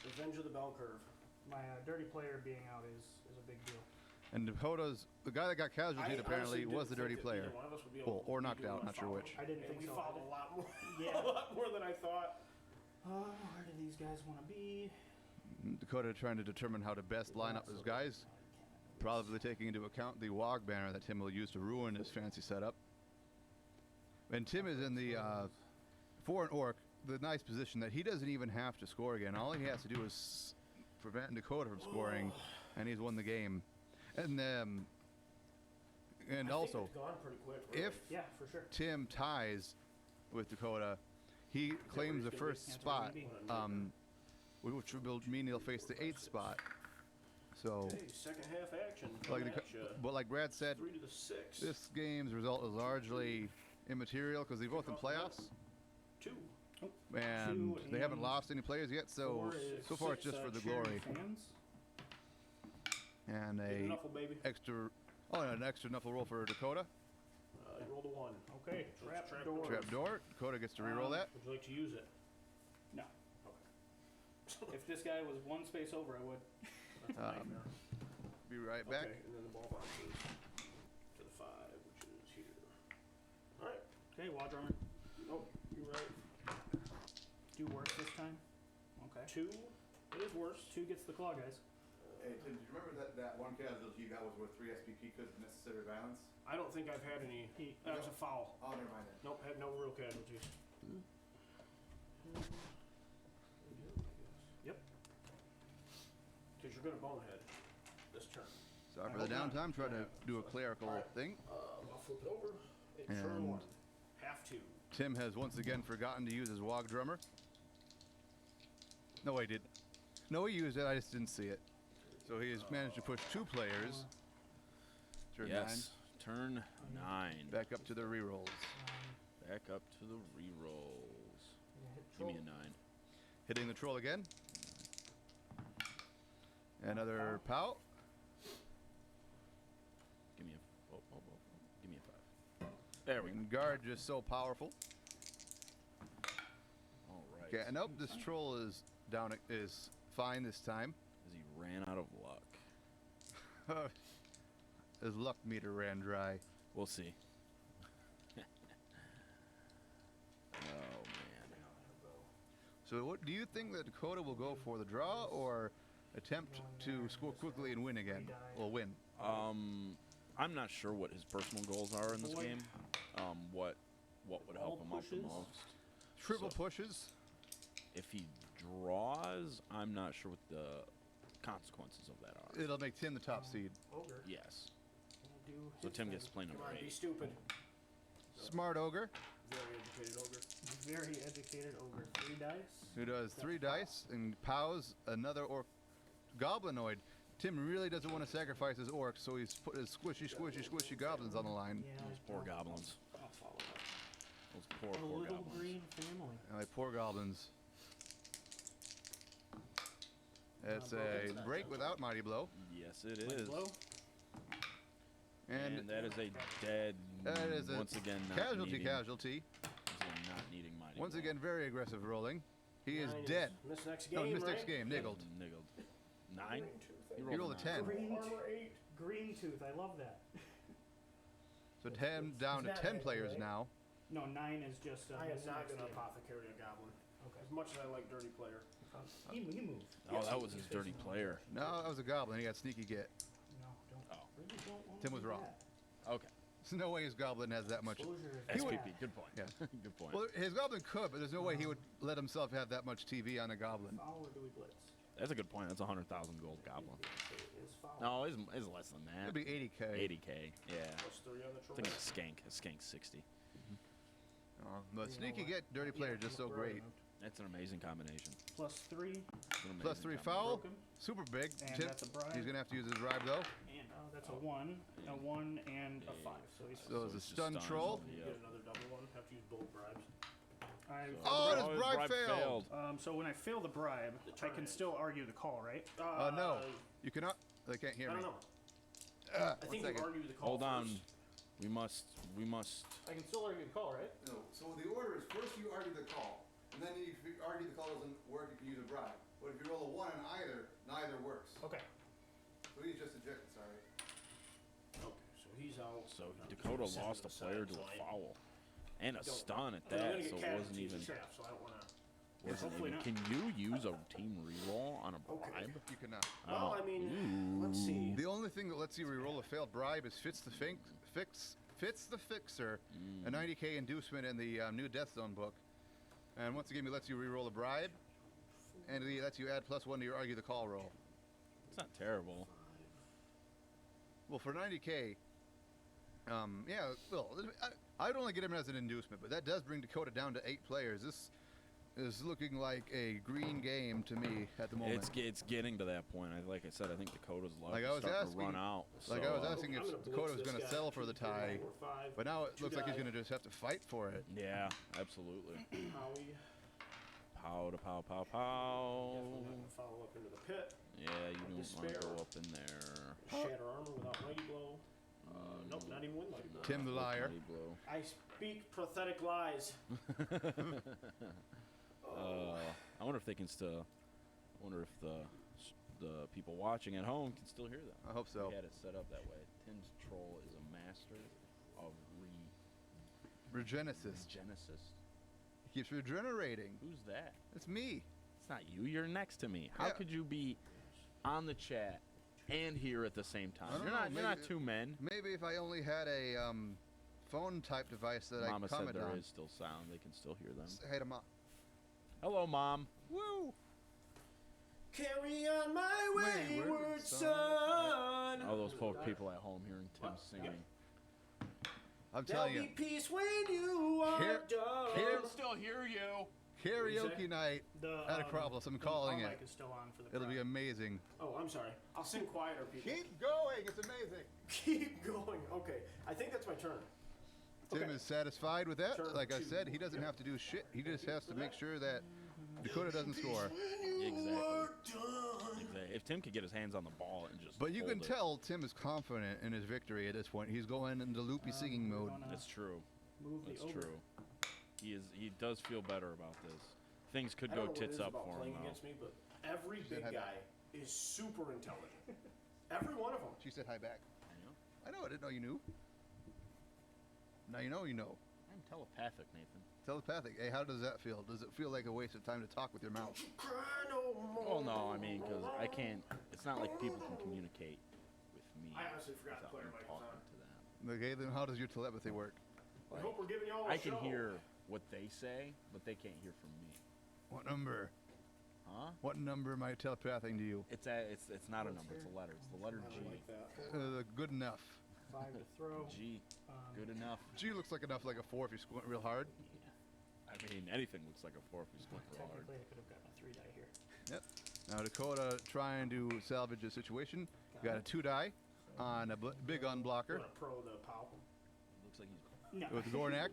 Revenge of the bell curve. My dirty player being out is a big deal. And Dakota's, the guy that got casualtied apparently honestly was the didn't dirty think that either player. one of us would be Well, able to or be knocked doing out, a not sure foul. which. I didn't And think we so. fouled a lot more. Yeah. A lot more than I thought. Where do these guys want to be? Dakota trying to determine how to best line up his guys, probably taking into account the Wog banner that Tim will use to ruin his fancy setup. And Tim is in the, for an orc, the nice position that he doesn't even have to score again. All he has to do is prevent Dakota from scoring, and he's won the game. And I think also, it's gone pretty quick, really. if Yeah, for sure. Tim ties with Dakota, he claims the he's gonna be? first Can't spot, really which will mean he'll face the 8th spot. So, Hey, second half action. like Match, but like Brad said, 3 to the 6. this game's result is largely immaterial because they're both in playoffs, 2. and Two they haven't and lost any players yet. So, 4 is so far it's 6, just for the cheering glory Fans. and Get the a knuckle, baby. extra. Oh, and an extra knuffle roll for Dakota. You rolled a 1. Okay, Trap trap door. door. Trap door. Dakota gets to reroll that. Would you like to use it? No. Okay. If this guy was 1 space over, I would. That's a nightmare. Be right back. Okay, and then the ball bounces to the 5, which is here. Alright. Okay, wall drummer. Nope, you're right. Do worse this time. Okay. 2. It is worse. 2 gets the claw, guys. Hey Tim, do you remember that one casualty you got was worth 3 SPP because of necessary violence? I don't think I've had any. That was a foul. Oh, never mind that. Nope, had no real casualties. Yep. Because you're going to bonehead this turn. Sorry I for the hope not. downtime. Try to do a clerical thing. I'll flip it over. Turn And 1. Have to. Tim has once again forgotten to use his Wog Drummer. No, he didn't. No, he used it. I just didn't see it. So he has managed to push 2 players. Turn 9. Yes. Turn 9. Back up to the rerolls. Back up to the rerolls. Give Troll. me a 9. Hitting the troll again. Another pout. Give me a. Give me a 5. There we go. And guard just so powerful. All right. Okay, and nope, this troll is down. Is fine this time. As he ran out of luck. His luck meter ran dry. We'll see. Oh man. So, what do you think that Dakota will go for, the draw or attempt to score quickly and win again? Well, win. I'm not sure what his personal goals are in this Boy. game. What would help him out the pushes. most? Triple So- pushes. If he draws, I'm not sure what the consequences of that are. It'll make Tim the top seed. Ogre. Yes. We'll do So his Tim thing. gets to play Come number on, be 8. stupid. Smart ogre Very educated ogre. Very educated ogre. 3 dice. who does 3 dice and pows another orc goblinoid. Tim really doesn't want to sacrifice his orcs, so he's put his squishy goblins on the line. Yeah. Those poor goblins. I'll follow that. Those A poor little goblins. green family. Poor goblins. It's a break without mighty blow, Yes, it Mighty is. blow. and And that is a dead. that is a once again not casualty. needing, Casualty. once again not needing mighty. Once blow. again, very aggressive rolling. He is Nine dead. Miss next No, game, missed right? next game. Niggled. Niggled. 9. He rolled a 10. Green, Armor 8. green tooth. I love that. So 10 down to Is that 10 it, players right? now. No, 9 is just. I am missing not next going to game. apothecary a goblin. Okay. As much as I like dirty player. He moved. Oh, that was his dirty player. No, that was a goblin. He got sneaky get. No, don't. Oh. Really don't want Tim to was do wrong. that. Okay. There's no way his goblin has that much. Exposure is He would- bad. SPP. Good point. Yeah. Good point. Well, his goblin could, but there's no way he would let himself have that much TV on a goblin. Foul or do we blitz? That's a good point. That's a 100,000 gold goblin. It is foul. No, it's less than that. It'd be 80k. 80k. Yeah. Plus 3 on the I troll. think it's a skank. A skank 60. But You know sneaky what? get, dirty player, Yeah, just so we're great. removed. That's an amazing combination. Plus 3. It's an Plus amazing 3 combination. foul. Broken. Super big. And Tim, that's a bribe. he's gonna have to use his bribe though. And that's a 1, a 1, and a 5. So he's. So it's a it's just stun stunned. troll. You Yeah. get another double one. Have to use both bribes. I, Oh, his his bribe failed. so when I fail the bribe, I can still argue the call, right? No, you cannot. They can't hear I me. don't know. Ah, I one think you second. argue the call Hold on. first. We must. I can still argue the call, right? No, so the order is first you argue the call, and then if you argue the call doesn't work, you can use a bribe. But if you roll a 1 on either, neither works. Okay. So he's just ejected, sorry. Okay, so he's out. So Now, Dakota keep him lost a set player aside, to so a I foul, and a don't- stun at I'm gonna that. get So it wasn't casualties even. and traps, so I don't want to. Wasn't hopefully even. not. Can you use a team reroll on a Okay. bribe? You cannot. Well, I mean, let's see. The only thing that lets you reroll a failed bribe is fits the fixer, a 90k inducement in the new Death Zone book. And once again, it lets you reroll a bribe, and it lets you add +1 to your argue the call roll. It's not terrible. Well, for 90k, yeah, well, I'd only get him as an inducement, but that does bring Dakota down to 8 players. This is looking like a green game to me at the moment. It's getting to that point. Like I said, I think Dakota's luck Like I is was starting asking- to run out. like so, I was asking I'm if gonna blitz Dakota was this going to guy. settle for the 2, 3, tie, 4, 5. but now it Two looks like he's die. going to just have to fight for it. Yeah, absolutely. Howie. Pow to pow pow pow. Definitely not gonna follow up into the pit. Yeah, you don't want to Despair. go up in there. Shatter armor without mighty blow. Nope, not even with mighty blow. Tim the liar. Mighty blow. I speak pathetic lies. I wonder if they can still. I wonder if the people watching at home can still hear them. I hope so. We had it set up that way. Tim's troll is a master of Regenesis. Genesis. He keeps regenerating. Who's that? It's me. It's not you. You're next to me. How Yeah. could you be on the chat and here at the same I time? don't You're know, not. You're not maybe- two men. Maybe if I only had a phone type device that Mama I said comment there on. is still sound. They can still hear them. Say hey to Mom. Hello, Mom. Woo! Carry on my Wayward wayward son. son. All those folk people at home hearing Tim singing. I'm There'll telling you, be peace when you are Here- done. here- I can still hear you. karaoke night The at Acropolis. I'm calling the it. mic is still on for the It'll be crowd. amazing. Oh, I'm sorry. I'll sing quieter, people. Keep going. It's amazing. Keep going. Okay, I think that's my turn. Tim Okay. is satisfied with that. Turn Like I two. said, he doesn't have to do shit. He just has to make sure that Dakota doesn't score. Exactly. If Tim could get his hands on the ball and just But you hold can it. tell Tim is confident in his victory at this point. He's going into loopy singing we're mode. gonna That's true. move the That's ogre. true. He does feel better about this. Things could I go don't know what it tits is up about for him playing though. against me, but every said big hi guy is super intelligent. Every one of them. She said hi back. I know. I know. I didn't know you knew. Now you know you know. I'm telepathic, Nathan. Telepathic. Hey, how does that feel? Does it feel like a waste of time to talk with your mouth? Cry no more. Well, no, I mean, because I can't. It's not like people can communicate with me I honestly forgot to without put me everybody talking on. to them. Okay, then how does your telepathy work? I hope we're giving y'all a I can show. hear what they say, but they can't hear from me. What number? Huh? What number am I telepathing to you? It's not a number. It's a letter. It's the letter I G. don't like that. Good enough. 5 to throw. G. Um, Good enough. G looks like enough, like a 4 if you squint real hard. I mean, anything looks like a 4 if you squint real hard. Technically, I could have gotten a 3 die here. Yep. Now Dakota trying to salvage the situation. Got a 2 die on a big You unblocker want to pro the POW? Looks like No. with Gornak.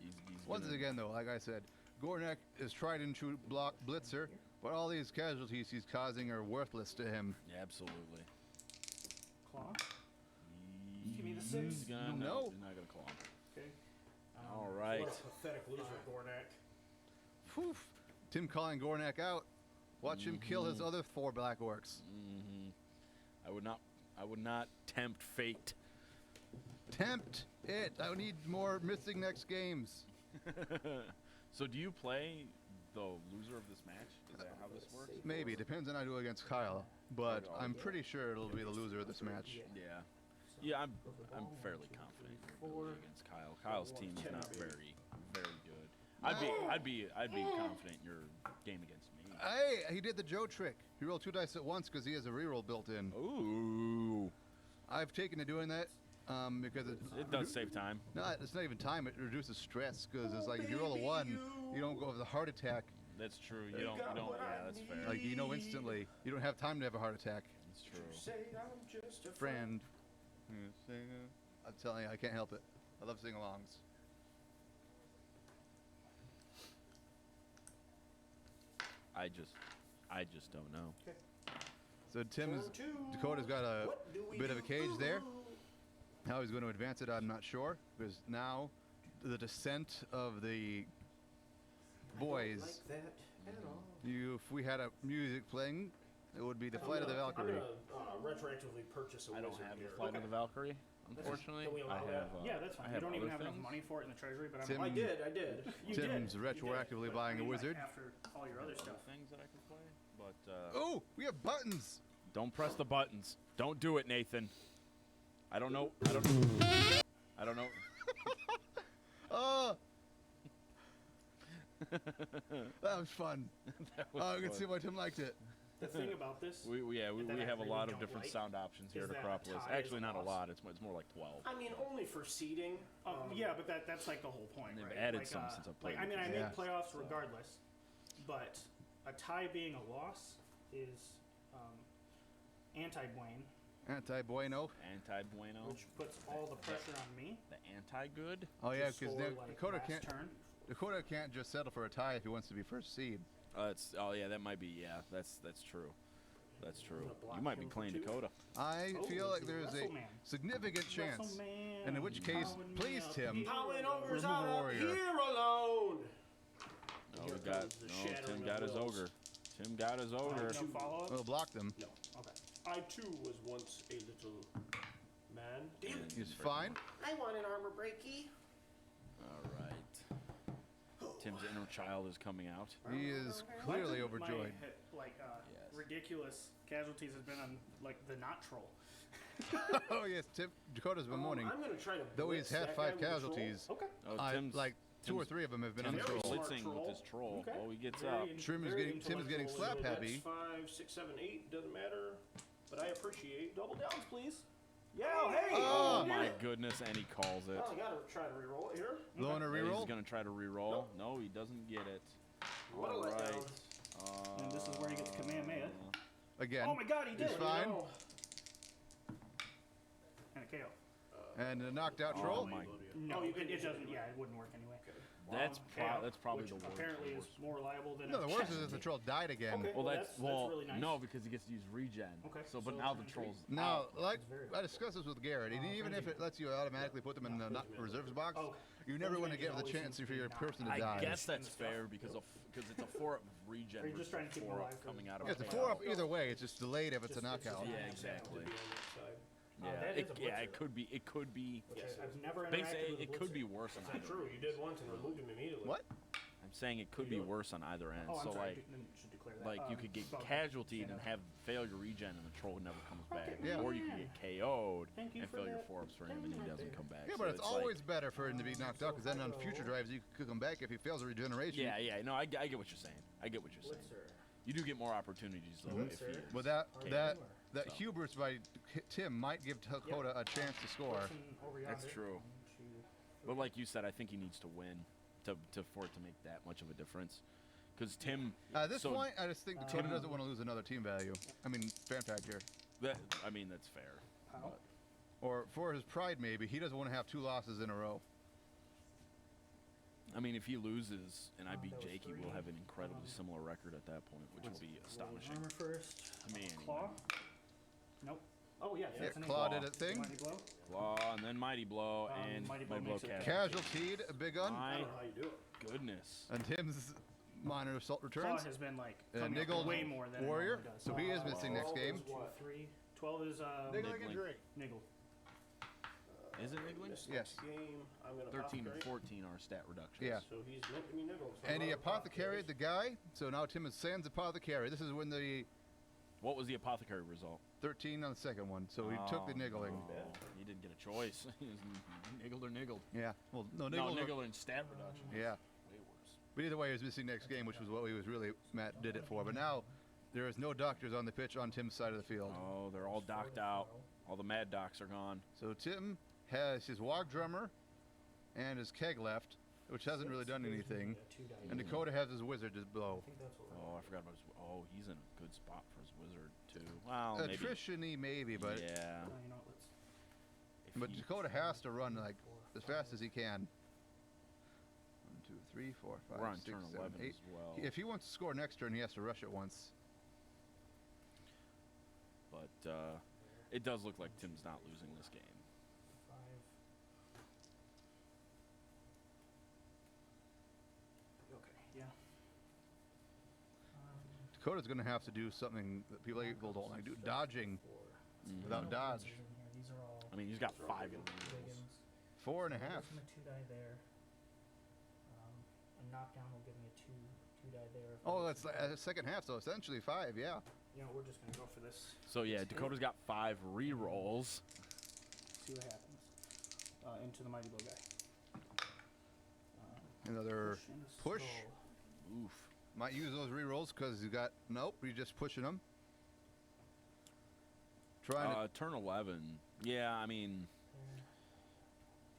he's Once gonna- again, though, like I said, Gornak is tried and true block blitzer, but all these casualties he's causing are worthless to him. Yeah, absolutely. Claw. Give me the 6. He's gonna, No. he's not gonna claw. Okay. All right. What a pathetic loser, Gornak. Phew. Tim calling Gornak out. Watch him kill his other 4 black orcs. Mm-hmm. I would not tempt fate. Tempt it. I need more missing next games. So do you play the loser of this match? Is that how this works? Maybe. Depends on how I do against Kyle. But I'm pretty sure it'll be the loser of this match. Yeah. Yeah, I'm fairly confident you're gonna be against Kyle. Kyle's team is not very good. I'd be confident in your game against me. Hey, he did the Joe trick. He rolled 2 dice at once because he has a reroll built in. Ooh. I've taken to doing that because It does save time. No, it's not even time. It reduces stress because it's like if you roll a 1, you don't go with a heart attack. That's true. You don't yeah, that's fair. Like you know instantly. You don't have time to have a heart attack. That's true. Say I'm just a Friend. I'm telling you, I can't help it. I love sing-alongs. I just don't know. So Tim's Turn 2. Dakota's got a What do we bit of a do? cage there. How he's going to advance it, I'm not sure. Because now the descent of the boys. Like that at all. If we had a music playing, it would be the Flight of the I'm Valkyrie. gonna retroactively purchase a I don't wizard have here. the Flight of the Valkyrie, unfortunately. Can we allow I that? have. Yeah, that's I fine. You have don't even other have enough things. money for it in the treasury, but I'm Tim- I did. you Tim's did. retroactively But buying I a mean, like, wizard. after all your other stuff. Things that I could play, but Oh, we have buttons. don't press the buttons. Don't do it, Nathan. I don't know. I don't know. Oh, that was fun. That was Oh, I can fun. see why Tim liked it. The thing about this, We that I have a really lot of don't different like sound options here is at that Acropolis. tie is Actually, a not a loss. lot. It's more like 12. I mean, only for seeding. yeah, but that's like the whole point, And they've right? added like, some since I've played Like, I mean, I it. make Yeah. playoffs regardless, but a tie being a loss is anti-Blaine, Anti bueno. Anti-bueno. which puts all the pressure on me. The anti-good. Oh yeah, to because score, like, Dakota last can't. turn. Dakota can't just settle for a tie if he wants to be first seed. Yeah, that might be. Yeah, that's true. That's true. gonna block You might be him for playing 2. Dakota. I Oh, feel like it's there's a WrestleMan. significant chance. WrestleMan, And in which case, pounding me please, up Tim, here. Howling ogres Remove out a up warrior. here alone. No, Here we got. comes the No, shattering Tim of got his wills. ogre. Tim got his ogre. No follow-up? We'll block them. No. Okay. I too was once a little man. Damn it. He's fine. I want an armor breaky. All right. Tim's inner child is coming out. He is Why clearly did overjoyed. My, Yes. ridiculous casualties has been on like the not troll. Oh yes, Dakota's been mourning. I'm gonna try to Though he's blitz had that 5 guy with the troll. casualties, Okay. Oh, Tim's like 2 or Tim's- 3 of them have been on the Tim's troll. Smart blitzing with his troll. Okay. Oh, he gets Very up. in- Trim is very getting- Tim is getting intellectual. slap So happy. that's 5, 6, 7, 8. Doesn't matter. But I appreciate double downs, please. Yeah, hey! Oh, Oh. my goodness, and he calls it. Well, I gotta try to reroll it here. Blowing a Yeah, reroll. he's going to try to reroll. No, he doesn't get it. What a All letdown. right. And this is where he gets Kamehameha. Again. Oh my god, he did He's it! fine. No. And a KO. And a knocked out Oh troll. my. No, you it couldn't doesn't. use it Yeah, it wouldn't work anyway. That's KO, that's probably which the worst. apparently is more reliable than No, a the worst chest. is if the troll died again. Okay. Well, Well, that's that's really nice. no, because he gets to use regen. Okay, So, but so now the turn troll's Now, out. like very I discussed this with Garrett, and even if it lets you automatically put them in the not reserves box, Oh, you never want to Benjamin give the always chance seems for to your be person to I die. guess that's and stuff. fair because it's a 4-up regen. Are you just versus trying to keep 'em 4-up alive for- coming out of Yeah, it's a KO. 4-up either way. It's just delayed if it's a Just- it's just knockout. not- Yeah, exactly. Yeah, that is a yeah, it blitzer. could be. It could be. which Yes, I've never interacted Basically, with a it could be blitzer. worse on That's either. true. You did once and removed him immediately. What? I'm saying it could be worse on either end. Oh, I'm so sorry. like, Then should declare that. like you could get okay. casualtied and Yeah. have failure regen and the troll never comes back, Okay, Yeah. or you could yeah. get KO'd Thank you and for failure that. 4-ups for him and he doesn't come back. Yeah, So but it's like- always better for him to be knocked out because then on future drives you could come back if he fails a regeneration. Yeah, yeah. No, I get what you're saying. I get what you're saying. You do get more opportunities though if he is. But that So. hubris by Tim might give Dakota a chance to score. Person over That's yonder. true. 1, 2, But like you said, I think he needs to win to for it to make that much of a difference. Because Tim, At this so point, I just think Dakota doesn't want to lose another team value. I mean, fan factor. I mean that's fair. How? But Or for his pride, maybe. He doesn't want to have 2 losses in a row. I mean, if he loses and I beat that was Jakey, 3. we'll have an incredibly similar record at that point, which would be astonishing. Armor first. To me, anyway. Claw. Nope. Oh yeah. Yeah, that's an Claw claw. did a thing. Mighty blow. Claw and then Mighty Blow and Mighty Mighty Blow Blow makes it casualty. Casualtied, a big gun. I My don't know how you do it. goodness. And Tim's minor assault Claw returns. has been like And coming up Niggled way more than Warrior. it normally does. So he is missing next 12 game. is what? 2, 3. 12 is Niggling. niggle. Is it niggling? This Yes. next game, I'm gonna 13 and apothecary. 14 are stat reductions. Yeah. So he's nipping me niggled. So And he I'm apothecaried the guy. So now Tim is sans apothecary. This is when the What was the apothecary result? 13 on the second one. So he took the Oh, niggling. no. He didn't get a choice. He was niggled or niggled. Yeah. Well, no, No, niggled. niggled and stat reduction. Yeah. Way worse. But either way, he was missing next game, which was what he was really Matt did it for. But now there is no doctors on the pitch on Tim's side of the field. Oh, they're all docked out. All the mad docs are gone. So Tim has his Wog Drummer and his Keg left, which hasn't really done anything. And Dakota has his Wizard to blow. I think that's what Oh, I forgot about his. Oh, he's in a good spot for his wizard too. Well, maybe. Attrition-y maybe, but yeah. you know, let's If but he- Dakota has to run like as fast as he can. 1, 2, 3, 4, 5, we're on 6, turn 7, 11 8. as well. If he wants to score next turn, he has to rush it once. But it does look like Tim's not losing this game. 5. Okay, yeah. Dakota's going to have to do something that people don't like do, dodging without dodge. These are all I mean, he's got 5 in the Wiggins. 4.5. Give him a 2 die there. A knockdown will give me a 2 die there. Oh, that's the second half, so essentially 5, yeah. You know, we're just gonna go for this. So yeah, Dakota's got 5 re-rolls. See what happens. Into the mighty blow guy. Another And a push. skull. Oof. Might use those re-rolls because you got, nope, you're just pushing them. Trying to, Turn 11. Yeah, I mean,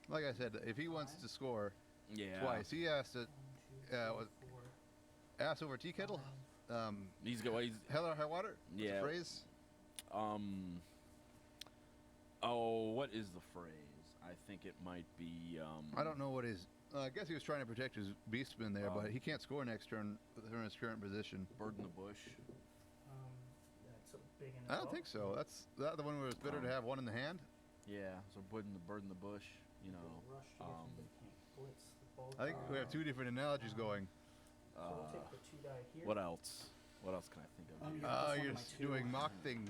There. like I said, if he wants to score yeah. twice, he has to 1, 2, 3, with 4. ass over tea kettle. He's got. He's Hell or high water? What's the Yeah. phrase? Oh, what is the phrase? I think it might be. I don't know what his. I guess he was trying to protect his beastman there, but Um, he can't score next turn in his current position. Bird in the bush. That's a big I don't think so. That's that the one where it's better to have one in the hand. Yeah, so bird in the bush. You know. Rush to get him, but can't blitz the both. I think we have 2 different analogies going. So we'll take the 2 die here. What else? What else can I think of? here? Yeah, that's one of You're my 2. doing mock things.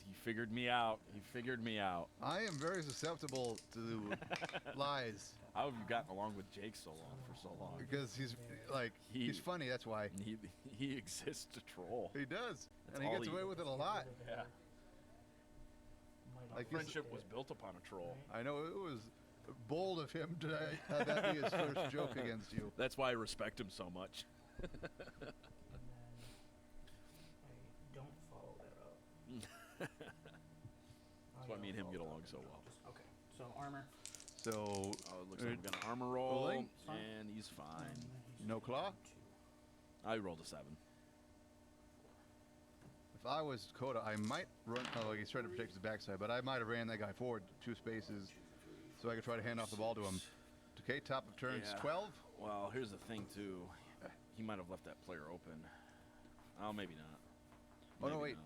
He figured me out. He figured me out. I am very susceptible to lies How have you gotten along with Jake so long for so long? because he's like he's funny. That's why He exists to troll. he does, That's and he all gets he- away with it a lot. Yeah. Like Friendship was built upon a troll. I know it was bold of him to have that be his first joke against you. That's why I respect him so much. And then I don't follow that up. That's what I Me and him get along so well. Okay. So armor. So, Oh, it looks like we're gonna armor roll, rolling. and he's fine. no claw. I rolled a 7. If I was Dakota, I might run. Oh, he's trying to protect his backside, but I might have ran that guy forward 2 spaces so I could try to hand off the ball to him. Okay, top of turns Yeah. 12. Well, here's the thing too. He might have left that player open. Oh, maybe not. Oh, no, Maybe wait.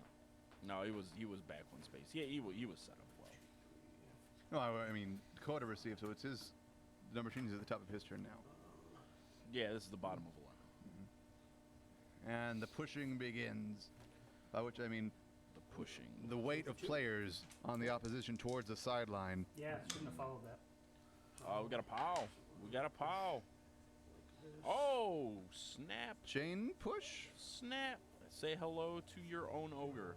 not. No, he was back 1 space. Yeah, he was set up well. No, I mean Dakota received, so it's his number changes at the top of his turn now. Yeah, this is the bottom of 11. And the pushing begins, by which I mean The pushing. the weight of players on the opposition towards the sideline. Yeah, shouldn't have followed that. Oh, we got a pow. We got a pow. Oh, snap, Chain push. snap. Say hello to your own ogre.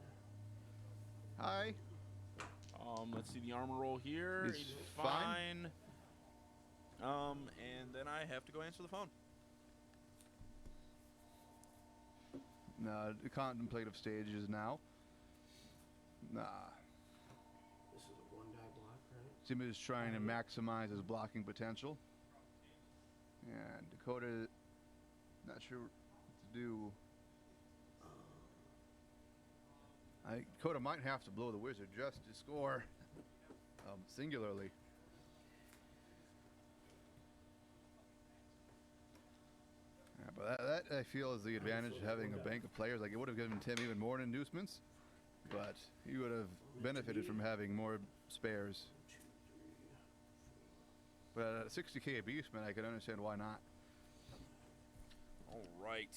Hi. Let's see the armor roll here. He's He's fine. fine. And then I have to go answer the phone. The contemplative stages now. Nah. This is a 1-die block, right? Tim is trying to maximize his blocking potential. And Dakota, not sure what to do. Dakota might have to blow the wizard just to score singularly. Yeah, but that I feel is the advantage of having a bank of players. Like, it would have given Tim even more inducements, but he would have benefited from having more spares. But at 60k abusement, I can understand why not. All right.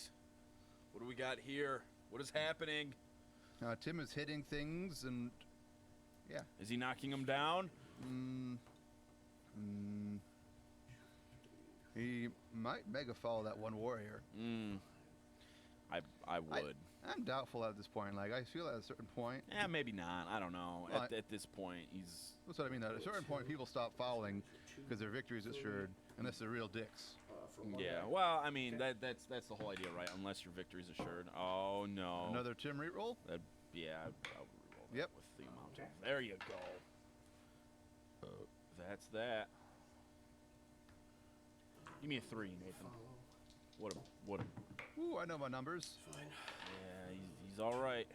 What do we got here? What is happening? Tim is hitting things, and yeah. Is he knocking him down? He might mega follow that one warrior. I would. I'm doubtful at this point. Like, I feel at a certain point. Yeah, maybe not. I don't know. Well, At this point, he's. That's what I mean. At a certain point, people stop fouling because their victory is assured, unless they're real dicks. Yeah. Well, I mean that's the whole idea, right? Unless your victory's assured. Oh no. Another Tim reroll. Yeah. I would re-roll that Yep. with the amount. Okay. There you go. That's that. Give me a 3, Nathan. What a. Ooh, I know my numbers. Fine. Yeah, he's all right.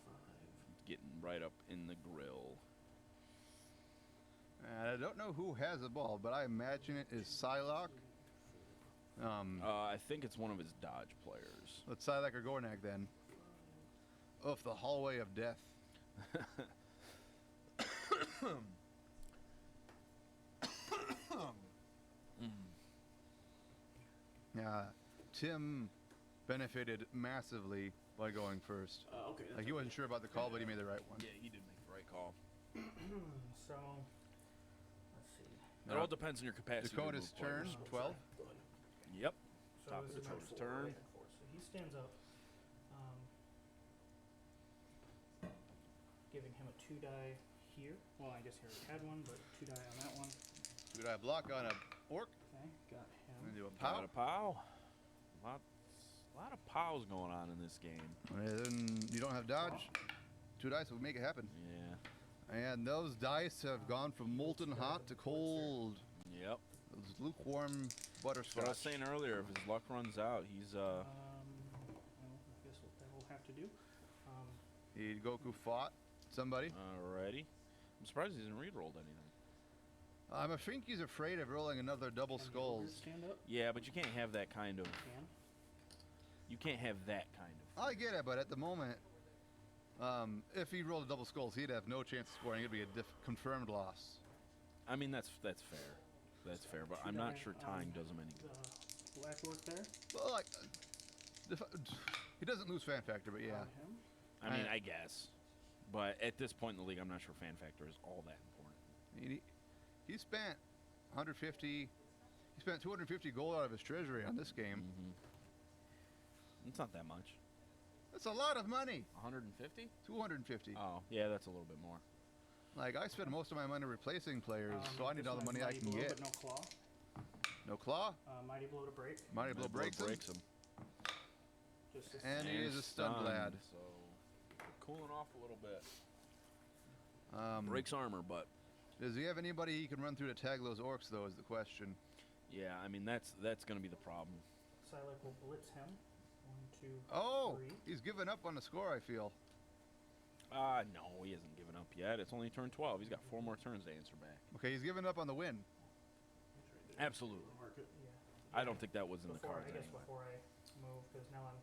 5. Getting right up in the grill. And I don't know who has the ball, but I imagine it is Psylocke. I think it's one of his dodge players. Let's Psylocke or Gornak then. Of the hallway of death. Tim benefited massively by going first. Okay. Like, he wasn't sure about the call, but he made the right one. Yeah, he did make the right call. So, let's see. It all depends on your capacity. to Dakota's move turn, players. 12. Yep. So Top this of is my Dakota's 4, turn. right? 4. So he stands up, giving him a 2-die here. Well, I guess he already had one, but 2-die on that one. Did I block on a orc? Okay, got And him. do a Got pow? a pow. Lot of pows going on in this game. And then you don't have dodge. 2 dice will make it happen. Yeah. And those dice have gone from molten hot to cold. Yep. Those lukewarm That's what I was butterscotch. saying earlier. If his luck runs out, he's Well, I guess what that will have to do. Goku fought somebody. already. I'm surprised he hasn't re-rolled anything. I think he's afraid of rolling another double Can the skulls. ogre stand up? Yeah, but you can't have that kind of. Can. You can't have that kind of. I get it, but at the moment, if he rolled a double skulls, he'd have no chance of scoring. It'd be a confirmed loss. I mean, that's fair. That's fair, but I'm not 2-die sure on tying does him any good. The black orc there. Well, like, he doesn't lose fan factor, but yeah. On him. I mean, I guess. But at this point in the league, I'm not sure fan factor is all that important. He spent 150. He spent 250 gold out of his treasury on this game. It's not that much. That's a lot of money. 150? 250. Oh, yeah, that's a little bit more. Like, I spend most of my money replacing players, so I need this all the one money has I can Mighty Blow, get. But no claw. No claw. Mighty blow to break. Mighty blow breaks him. Just this And he is a stunned lad. So cooling off a little bit. Breaks. Breaks armor, but Does he have anybody he can run through to tag those orcs, though, is the question. yeah, I mean that's going to be the problem. Silac will blitz him. 1, 2, Oh, 3. he's given up on the score, I feel. No, he hasn't given up yet. It's only turn 12. He's got 4 more turns to answer back. Okay, he's given up on the win. Absolutely. Market. Yeah. I don't think that was in the Before, cards I guess anyway. before I move, because now I'm.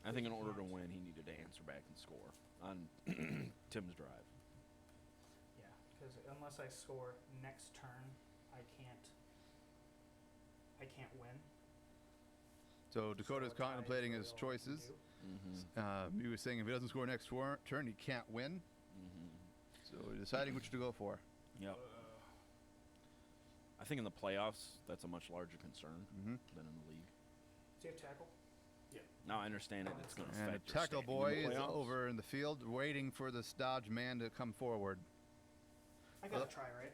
I think in order to win, he needed to answer back and score on Tim's drive. Yeah, because unless I score next turn, I can't win. So Dakota's So a tie is contemplating really his all I can choices. do. Mm-hmm. He was saying if he doesn't score next turn, he can't win. Mm-hmm. So deciding which to go for. Yep. I think in the playoffs, that's a much larger concern Mm-hmm. than in the league. Does he have tackle? Now I understand it. It's going to And affect the your tackle standing boy in the is playoffs. over in the field waiting for this Dodge man to come forward. I gotta try, right?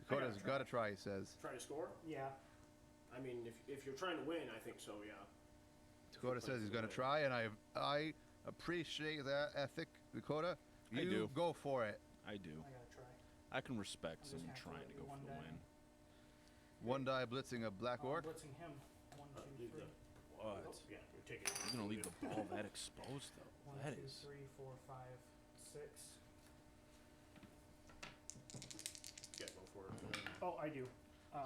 Dakota's try. got to try, he says. Try to score? Yeah. I mean, if you're trying to win, I think so, yeah. Dakota says he's going to try, and I appreciate that ethic, Dakota. I You do. go for it. I do. I gotta try. I can respect I'm just someone gonna trying to do go one for the die. win. One die blitzing a black orc. Blitzing him. 1, 2, leave 3. What? Yeah, you're taking it. You're going to leave the ball that exposed, though. 1, That 2, is. 3, 4, 5, 6. Yeah, go for it. Oh, I do.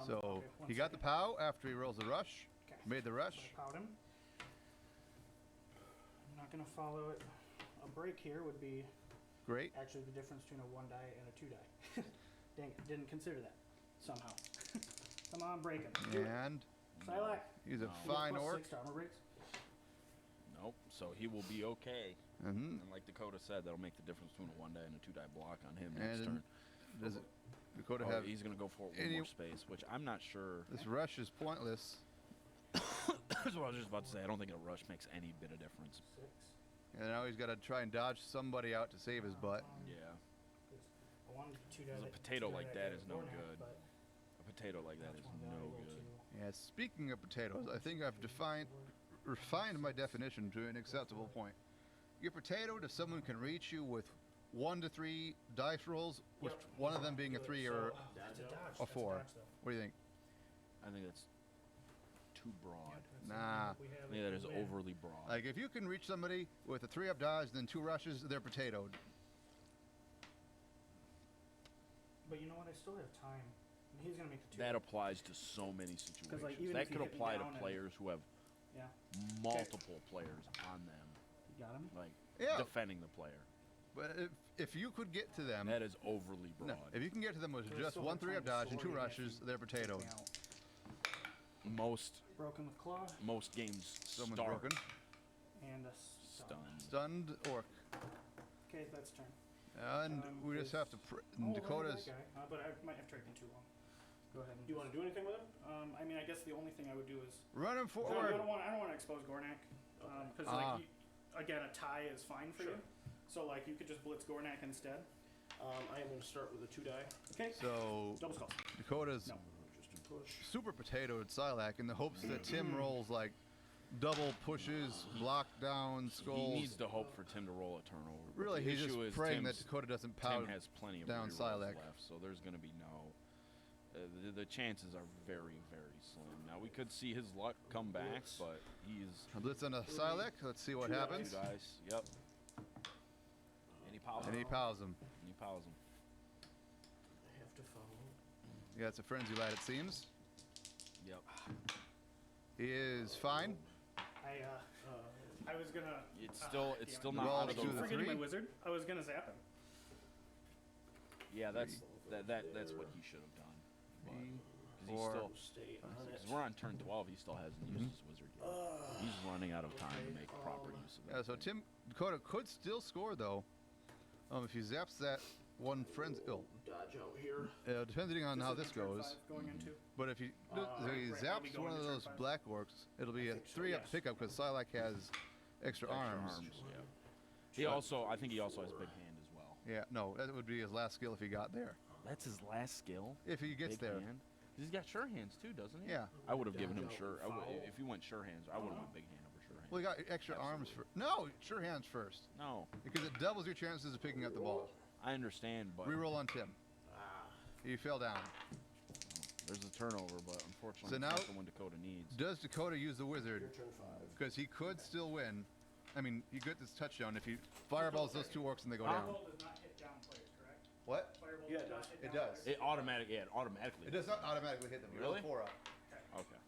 So okay, one he got the second. POW after he rolls the rush. Okay. Made the rush. So I powed him. I'm not gonna follow it. A break here would be Great. actually the difference between a 1 die and a 2 die. Dang it, didn't consider that somehow. Come on, break him. Do it. And Silac. he's a No. fine Plus orc. 6 to armor breaks. Nope. So he will be okay. Mm-hmm. And like Dakota said, that'll make the difference between a 1 die and a 2 die block on him next And turn. does Dakota Oh, have he's going to go for one any- more space, which I'm not sure. this rush is pointless. That's what I was just about to say. I don't think a rush makes any bit of difference. 6. And now he's got to try and dodge somebody out to save his butt. Yeah. I wanted the 2 die. Because a that- potato 2 die like that that goes is no Gornak, good. but A potato like that that's is one no valuable good. to- Yeah, speaking of potatoes, I think I've refined my definition to an acceptable point. Your potato to someone who can reach you with 1 to 3 dice rolls, with Yep. one of them being a Good. 3 So, or that's a Dodge dodge. a That's 4. dodge, though. What do you think? I think that's too broad. That's Nah. something we have I think that is to win. overly broad. Like if you can reach somebody with a 3-up dodge, then 2 rushes, they're potatoed. But you know what? I still have time. And he's gonna make the 2. That applies to so many situations. like, even that if you could hit me apply to down and- players who have Yeah. multiple players on them, You got him. like Yeah. defending the player. But if you could get to them, That is overly broad. no, if you can get to them with So I just still 1 have time 3-up to dodge and score 2 even if rushes, he they're takes potatoed. me out. Broken with claw Most games Someone's start broken. and a stunned. Stunned orc. Okay, that's turn. And we just have to. Oh, Dakota's. that guy. But I might have taken too long. Go ahead. And Do you want to do anything with him? I mean, I guess the only thing I would do is. Run him I forward. don't want to expose Gornak. Because again, a tie is fine for Sure. you. So like you could just blitz Gornak instead. I am going to start with a 2 die. Okay. So Double skulls. Dakota's No. Just a push. super potatoed Silac in the hopes that Tim rolls like double pushes, block down, He skulls. needs to hope for Tim to roll a turnover. but Really, the he's issue just is praying that Tim's- Dakota doesn't Tim pout. has plenty of down rerolls Silac. left, so there's going to be no. The chances are very, very slim. Now we could see his luck come back, but he's A blitz on a Silac. Let's see what 2 happens. 2 dice. Yep. And he pows And he him. pows him. And he pows him. I have to follow. Yeah, it's a frenzy lad, it seems. Yep. He is fine. I was gonna. It's damn it. still not Roll out of to the. the Forgetting my 3. wizard. I was gonna zap him. Yeah, that's what he should have done. But, 'cause he's Four. still, Stay on it. because we're on turn 12, he still hasn't used his wizard yet. He's running out of time to make proper use of it. Yeah, so Dakota could still score though. If he zaps that one frenzy. Oh, Dodge out here. depending on how is this turn goes. 5 going into. But if he, if he right, I'll be zaps going one of to turn those 5. black orcs, it'll be a think so, 3-up yes. pickup because Silac has extra Extra arms. yeah. I think he also has big hand as well. Yeah, no, that would be his last skill if he got there. That's his last skill. If he gets Big there. hand? He's got sure hands too, doesn't he? Yeah. I would have given him Dodge out sure. and foul. If he went sure hands, I would have went big hand over sure hands. Well, he got extra arms for. No, sure hands first. No, Because it doubles your chances of picking up the ball. I understand, but Reroll on Tim. He fell down. there's a turnover. But unfortunately, So it's now- not the one Dakota needs. Does Dakota use the wizard? Your turn 5. Because he could still win. I mean, he gets this touchdown if he fireballs those 2 orcs and they go down. Fireball does not hit down players, correct? What? Fireball Yeah, does it not does. hit It down does. players. It automatically, yeah, it automatically. It does not automatically hit them. You roll Really? 4 up. Okay.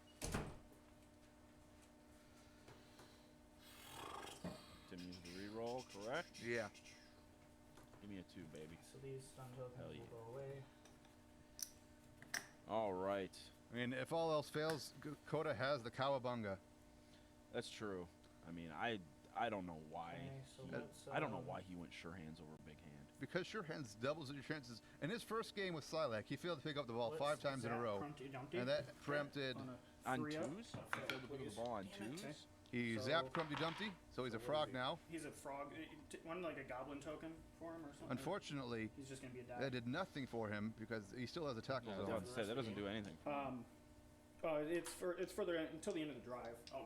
Tim used the reroll, correct? Yeah. Give me a 2, baby. So these stun tokens Hell will yeah. go away. All right, I mean, if all else fails, Dakota has the Cowabunga. that's true. I mean, I don't know why. Okay, so he- let's, I don't know why he went sure hands over big hand. Because sure hands doubles your chances. In his first game with Slilac, he failed to pick up the ball Let's 5 times in a zap row. Humpty Dumpty. And that preempted. On a On 3-up. 2s? He failed to pick up the ball on Damn it. 2s? He So- zapped Crumpty Dumpty, so he's a frog now. He's a frog. One like a goblin token for him or something. Unfortunately, He's just gonna be a die. that did nothing for him because he still has a tackle Yeah, I was zone. about to say, that doesn't do anything. For him. It's further until the end of the drive. Okay.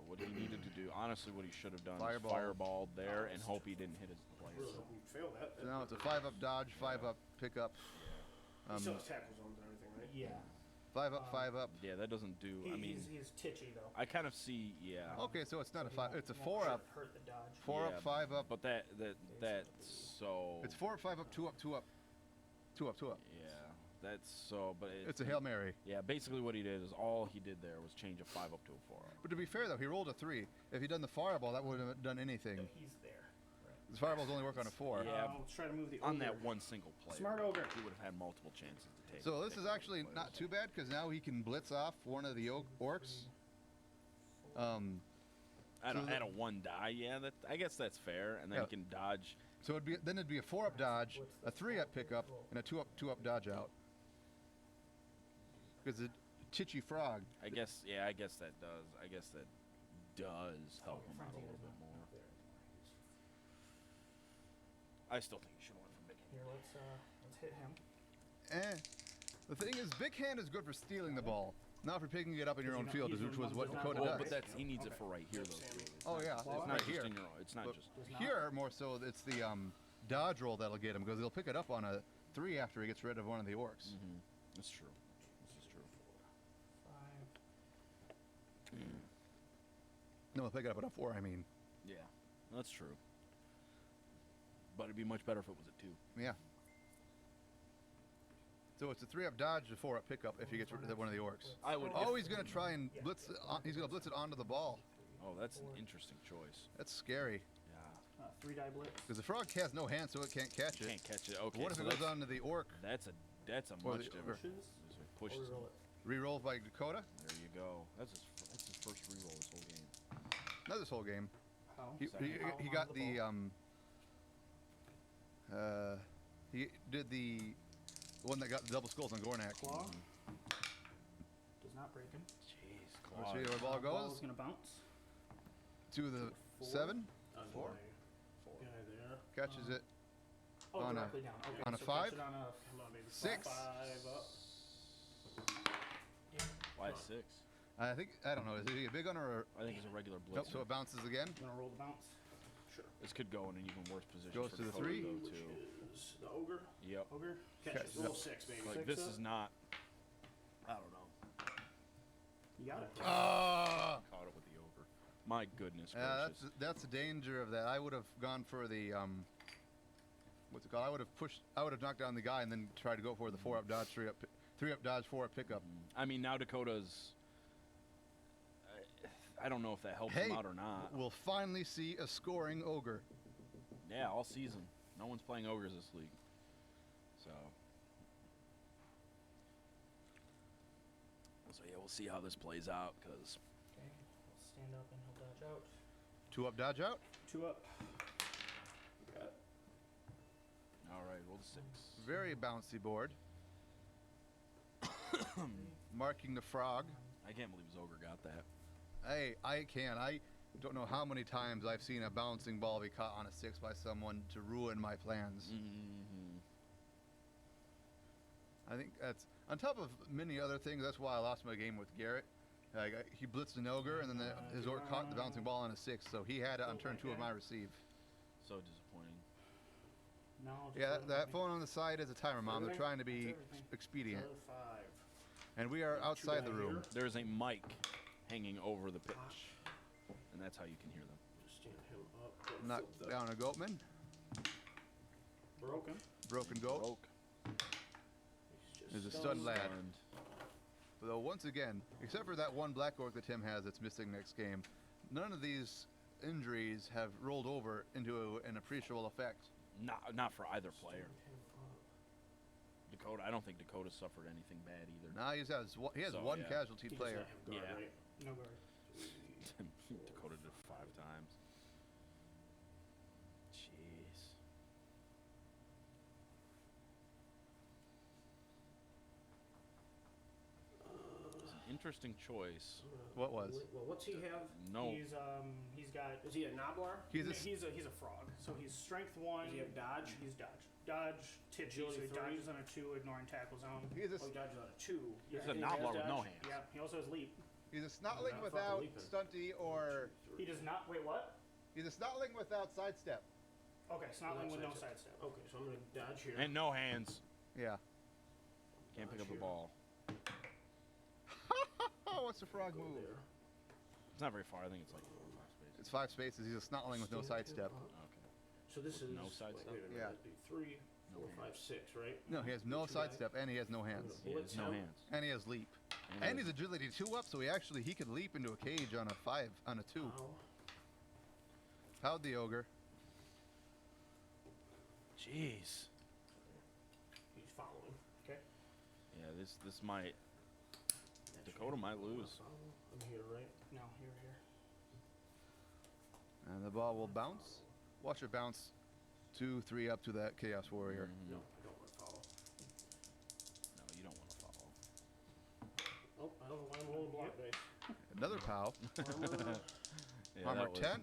What he needed to do, honestly, what he should have done Fireball. is fireballed there and hope he didn't hit his place. Really hope you fail that. So now it's a 5-up dodge, 5-up pickup. He still has tackle zones and everything, right? Yeah. 5-up, 5-up. Yeah, that doesn't do. I mean, he's titchy though. I kind of see. Yeah. Okay, so it's not a He 5. won't- It's a won't 4-up. Hurt the dodge. 4-up, Yeah, 5-up. But that's so. It's 4-up, 5-up, 2-up, 2-up. 2-up, 2-up. Yeah, that's so. But It's a Hail Mary. Yeah, basically what he did is all he did there was change a 5 up to a 4 up. But to be fair, though, he rolled a 3. If he'd done the fireball, that wouldn't have done anything. He's there. The fireballs only work on a 4. Yeah. Let's try to move the On ogre. that one single play, Smart ogre. he would have had multiple chances to take. So this take is out actually players. not too bad because now he can blitz off one of the orcs. At, so a, the- at a 1 die, yeah, that I guess that's fair, and then Yeah. he can dodge. So it'd be a 4-up dodge, a 3-up pickup, and a 2-up dodge out. Because the Titchy Frog. I guess that does. I guess that does help him out a little bit more. I still think he should have went for big hand. Here, let's hit him. The thing is, big hand is good for stealing the ball, not for picking it up in your own Does he field, not- which was he's what does not Dakota block Well, does. but that's he needs it for right here though. Too. Oh yeah, It's right not just here. in your. It's not But just. Does not. here more so, it's the dodge roll that'll get him because he'll pick it up on a 3 after he gets rid of one of the orcs. Mm-hmm. That's true. This is true. 5. No, he'll pick it up on a 4. I mean, Yeah, that's true. But it'd be much better if it was a 2. yeah. So it's a 3-up dodge, a 4-up pickup if he gets rid of one of the orcs. I would. Oh, he's gonna try and blitz. He's gonna blitz it onto the ball. Oh, that's an interesting choice. That's scary Yeah. 3 die blitz. because the frog has no hand, so it can't catch it. Can't catch it. Okay. What if so it goes that's- on to the orc? That's a Or much the- different. Pushes. Push. Or roll it. Reroll by Dakota. There you go. That's his first reroll this whole game. Not this whole game. How? He, Second. he, How he on got the the ball? he did the one that got the double skulls on Gornak. Claw. Does not break him. Jeez, Let's see Claude. where the ball Ball's goes. gonna bounce. To the 7, On Four? my guy there. catches it. Oh, On a- directly down. Okay, on a so 5? catch it on a Come on, baby. 6. 5 up. Why 6? I think I don't know. Is he a big one or? I think it's a regular Nope. blitz. So it bounces again. gonna roll the bounce. Sure. This could go in an even worse position. Goes for to the Dakota 3. to go Which to. is the ogre. Yep. Ogre. Catch Okay, it. so- Roll 6, baby. Like Six this up. is not. I don't know. You got it. Ah. Caught it with the ogre. My goodness Yeah, gracious. that's the danger of that. I would have gone for the what's it called? I would have knocked down the guy and then tried to go for the 4-up dodge, 3-up dodge, 4-up pickup. I mean, now Dakota's. I don't know if that helps Hey, him out or not. we'll finally see a scoring ogre. Yeah, all season. No one's playing ogres this league. So. So yeah, we'll see how this plays out because. Okay. He'll stand up and he'll dodge out. 2-up dodge out. 2 up. Got it. All right, roll the 6. Very bouncy board. Marking the frog. I can't believe his ogre got that. Hey, I can. I don't know how many times I've seen a bouncing ball be caught on a 6 by someone to ruin my plans. Mm-hmm. I think that's. On top of many other things, that's why I lost my game with Garrett. He blitzed an ogre, and then his orc caught the bouncing ball on a 6, so he had it on turn 2 of my receive. So disappointing. No. just Yeah, let him that have me. phone on the side is a timer, Mom. They're trying to be Everything. expedient. Another 5. And we are outside the room. There's a mic hanging over the pitch, and that's how you can hear them. Just stand him up. Don't Knock flip the- down a goatman. Broken. Broken goat. Broke. Is a He's just stunned lad. Stunned. Though once again, except for that one black orc that Tim has that's missing next game, none of these injuries have rolled over into an appreciable effect. Not for either player. Stand him up. Dakota, I don't think Dakota suffered anything bad either. Now he has So, one yeah. casualty He does player. not have guard, Yeah. right? No guard. Dakota did 5 times. Jeez. It's an interesting choice. What was? Well, what's he have? No. He's got. Is he a Noblar? He's a He's a frog. So he's strength 1. Does he have dodge? He's dodge. Dodge, tipsy, so Agility he 3. dodges on a 2, ignoring tackle zone. He's a Oh, he dodges on a 2. Yeah. He's a And he has Noblar with no dodge? hands. Yeah, he also has leap. he's a snotling Not without fucking leaping. stunty or He does not. Wait, what? he's a snotling without sidestep. Okay, Snotling with no Sidestep. sidestep. Okay, so I'm gonna dodge here. And no hands. Yeah. Can't pick up the Here. ball. Oh, what's the frog Go move? there. It's not very far. I think it's like 5 spaces. It's 5 spaces. He's a snotling with no Stand him sidestep. up. Okay. So this With is no sidestep? Wait a minute, Yeah. that'd be 3, 4, 5, 6, right? No, he has no Two guys. sidestep and he has no hands. He has no him. hands. And he has leap. And he's agility 2 up, so he could leap into a cage on a 5 on a 2. Ow. How'd the ogre? Jeez. He's following. Okay. Yeah, this might. Dakota might lose. I'm here, right? No, you're here. And the ball will bounce. Watch it bounce 2, 3 up to that Chaos Warrior. No, I don't want to follow. No, you don't want to follow. Oh, I don't know why I'm rolling block dice. Another POW. Armor. Yeah, Armor that was- 10.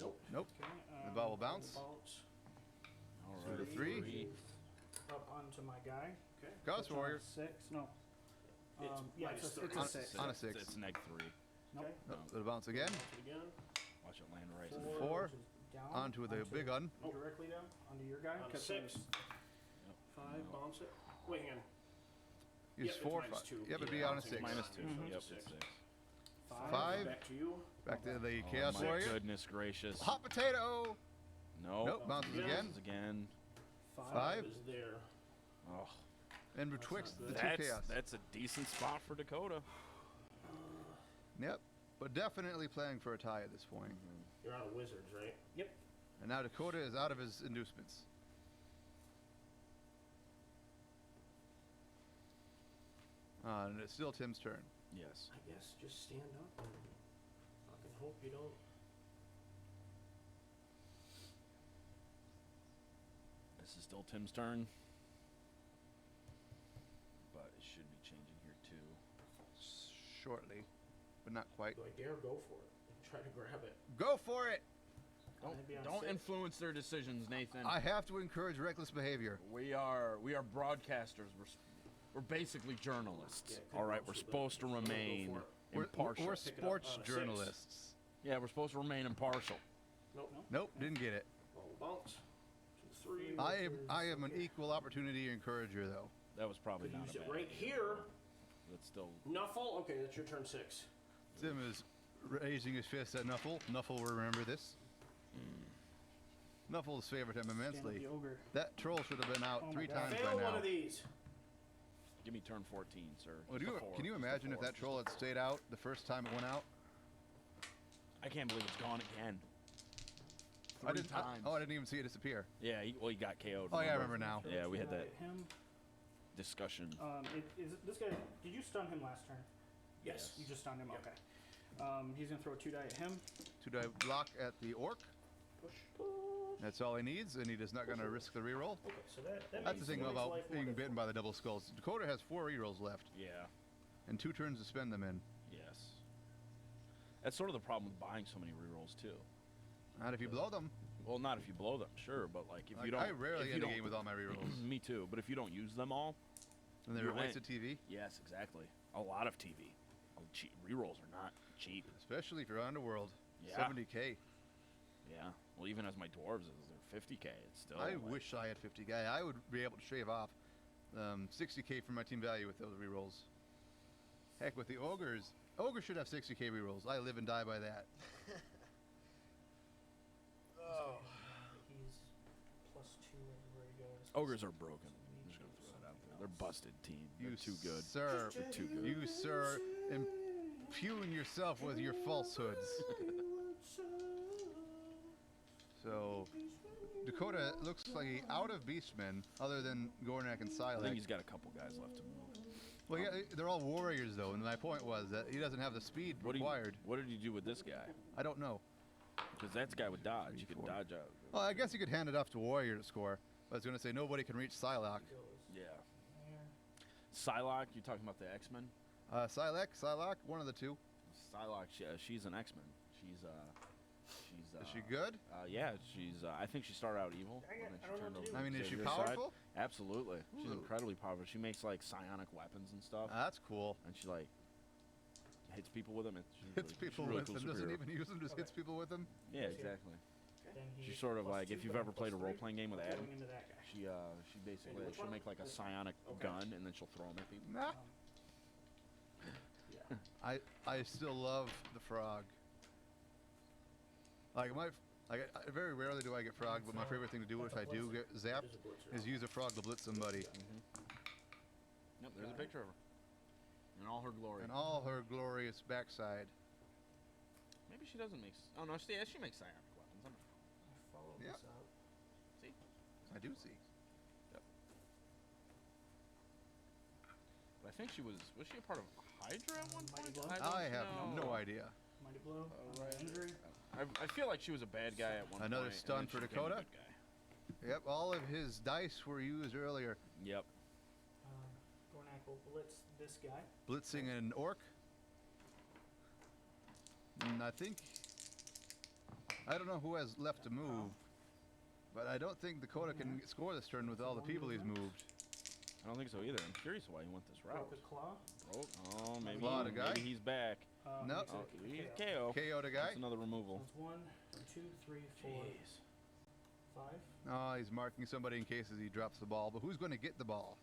Nope. Nope. Okay. The ball will bounce. Bounce. All right, 3. Up onto my guy. Okay. Chaos That's on Warrior. 6. No. It's Yeah, minus it's a 30. On- 6. on a 6. It's neg 3. Nope. Okay. Nope. It'll bounce again. Bounce it again. Watch it land right. 4. Which is down. Onto the big gun. Directly down onto your guy. On 'cause 6. there's- 5, No. bounce it. Wait, hang on. He's Yep, it's 4, minus 5. 2. Yeah, it'd be Yeah, on a bouncing 6. Minus 2. Mhm. Yep, Six. it's 6. 5. Back to you. Back to the Oh Chaos my Warrior. goodness gracious. Hot potato. No. Nope, bounces again. again. Bounces again. 5. is there. Oh, And betwixt not the good. 2 that's Chaos. that's a decent spot for Dakota. Yep. But definitely playing for a tie at this point. You're out of wizards, right? Yep. And now Dakota is out of his inducements. And it's still Tim's turn. Yes. I guess just stand up and fucking hope you don't. This is still Tim's turn. But it should be changing here too. Shortly. But not quite. Do I dare go for it and try to grab it? Go for it! Maybe on Don't 6. influence their decisions, Nathan. I have to encourage reckless behavior. We are broadcasters. We're basically journalists. Yeah, it could all right, also, we're but supposed to I'm gonna go remain for it. impartial. We're Pick it up sports on a 6. journalists. Yeah, we're supposed to remain impartial. Nope. Nope, didn't get it. Roll bounce. 2, 3. I am an equal opportunity encourager, though. That was probably Could not use a it bad right idea, here. But still, Nuffle. Okay, that's your turn 6. Tim is raising his fist at Nuffle. Nuffle will remember this. Nuffle has favored him Stand with immensely. the ogre. That troll should have been out Oh my 3 God. times Fail by now. one of these. give me turn 14, sir. Well, Just a 4, can you just a imagine if 4, that just troll a had stayed out the first time it went out? I can't believe it's gone again. I 3 didn't. times. I didn't even see it disappear. Yeah, he got KO'd. Oh yeah, I remember now. Yeah, we had that Hit him. discussion. This guy? Did you stun him last turn? Yes. You just stunned him. Yep. Okay. He's gonna throw a 2 die at him. 2 die block at the orc. Push. That's all he needs, and he is not going to risk the reroll. Okay, so that That's the makes thing makes about life more being bitten difficult. by the double skulls. Dakota has 4 rerolls left Yeah. and 2 turns to spend them in. Yes. That's sort of the problem with buying so many rerolls too. Not if you blow them. Well, not if you blow them, sure, but like if Like, you don't. I rarely if you end a don't- game with all my rerolls. Me too, but if you don't use them all, And they're You're wasted TV, Yes, exactly. A lot of TV. Rerolls are not cheap. especially if you're Underworld. Yeah. 70K. Yeah. Well, even as my dwarves, they're 50K. It's still. I wish I had 50K. I would be able to shave off 60K from my team value with those rerolls. Heck, with the ogres, ogres should have 60K rerolls. I live and die by that. Oh. He's +2 everywhere he goes. Ogres are broken. I'm just gonna throw that out there. They're busted team. They're too good. Sir. They're too good. You, sir, impugn yourself with your falsehoods. So, Dakota looks like he out of Beastmen, other than Gornak and I think Silac. he's got a couple guys left to move. Well, yeah, they're all warriors, though, and my point was that he doesn't have the speed required. What did you do with this guy? I don't know. Because that's the guy with dodge. You can dodge out. Well, I guess you could hand it off to warrior to score. But I was going to say nobody can reach Silac. Yeah. Psylocke, you talking about the X-Men? Silac, one of the two. Psylocke, she's an X-Men. She's Is she good? Yeah, she's. I think she started out evil, Dang it, and then I she don't know turned what over to to I mean, the is she Xavier side. powerful? Absolutely, she's Ooh. incredibly powerful. She makes like psionic weapons and stuff, That's cool. and she like hits people with them. She's Hits really, people she's a really with cool them. Doesn't superhero. even use them, just hits people with them. Yeah, exactly. Then She's sort of like +2, if you've but ever I'm played a +3. role-playing game with Going Adam. into that guy. She basically she'll make like a psionic gun and then she'll throw them at people. Nah. Yeah. I still love the frog. Like very rarely do I get frog, but my favorite thing to do if I do get zapped is use a frog to blitz somebody. Yep, there's a picture of her in all her glory. And all her glorious backside. Maybe she doesn't make. Oh no, she makes psionic weapons. I'm not. Follow Yeah. this up. See. I do see. But I think she was she a part of Hydra at one Mighty point? Blow? I have don't know. no idea. Mighty blow. right. Injury. I feel like she was a bad guy at one point. Another and stun then for she became a Dakota? good guy. Yep, all of his dice were used earlier. Yep. Gornak will blitz this guy. Blitzing an orc. And I think I don't know who has left to move, but I don't think Dakota can score this turn with all the people he's moved. I don't think so either. I'm curious why he went this route. Broke a claw. Oh, maybe, Claw the guy? maybe he's back. No. makes it Oh, a he's KO. KO. KO the guy. That's another removal. That's 1, 2, 3, 4, Jeez. 5. Oh, he's marking somebody in case he drops the ball. But who's going to get the ball?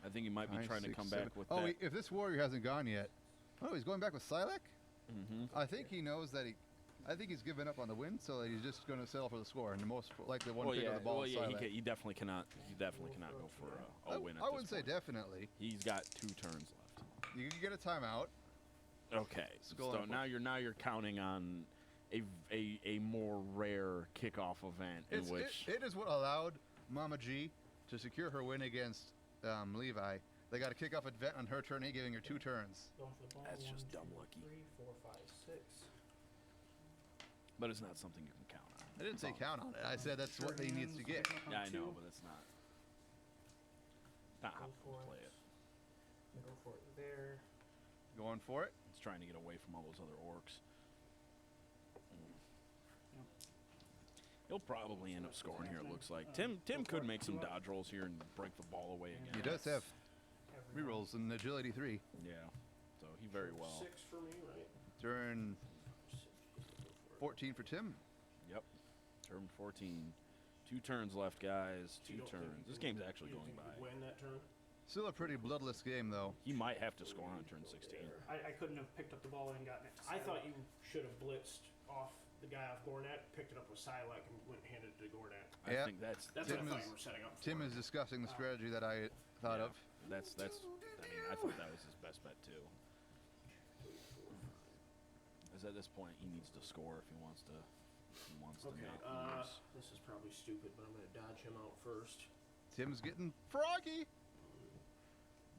I think he might be 5, trying to 6, come 7. back with Oh, that. if this warrior hasn't gone yet. Oh, he's going back with Silac? Mm-hmm. I think he knows that I think he's given up on the win, so that he's just going to settle for the score. And the most likely one pick of the ball is Silac. he definitely cannot. He definitely cannot go for a win. At I this wouldn't say point. definitely. He's got 2 turns left. You can get a timeout. Okay. Skull So and now you're counting on a more rare kickoff event in which It is what allowed Mama G to secure her win against Levi. They got a kickoff event on her turn, giving her 2 turns. Going for the ball. That's 1, just 2, dumb lucky. 3, 4, 5, 6. but it's not something you can count on. I didn't say count on it. I said that's what he needs to get. Yeah, I know, but it's not. Not how Go to for play it. it. Go for it there. Going for it. It's trying to get away from all those other orcs. He'll probably end up scoring here. It looks like Tim could make some dodge rolls here and break the ball away He again. does have Everyone. rerolls in agility 3. Yeah, so he very well. 6 for me, right? Turn 14 for Tim. Yep, turn 14. 2 turns left, guys. You 2 don't think turns. you This can- game's actually you going think you by. could Win that turn. Still a pretty bloodless game, though. He might have to score on turn 16. I couldn't have picked up the ball and gotten it. I thought you should have blitzed off the guy off Gornak, picked it up with Silac, and went and handed it to Gornak. I Yeah. think that's That's Tim what I thought is- you were setting up for. Tim is discussing the strategy that I thought of. that's. I mean, I thought that was his best bet too. Because at this point, he needs to score if he wants to. Okay, make moves. this is probably stupid, but I'm going to dodge him out first. Tim's getting froggy.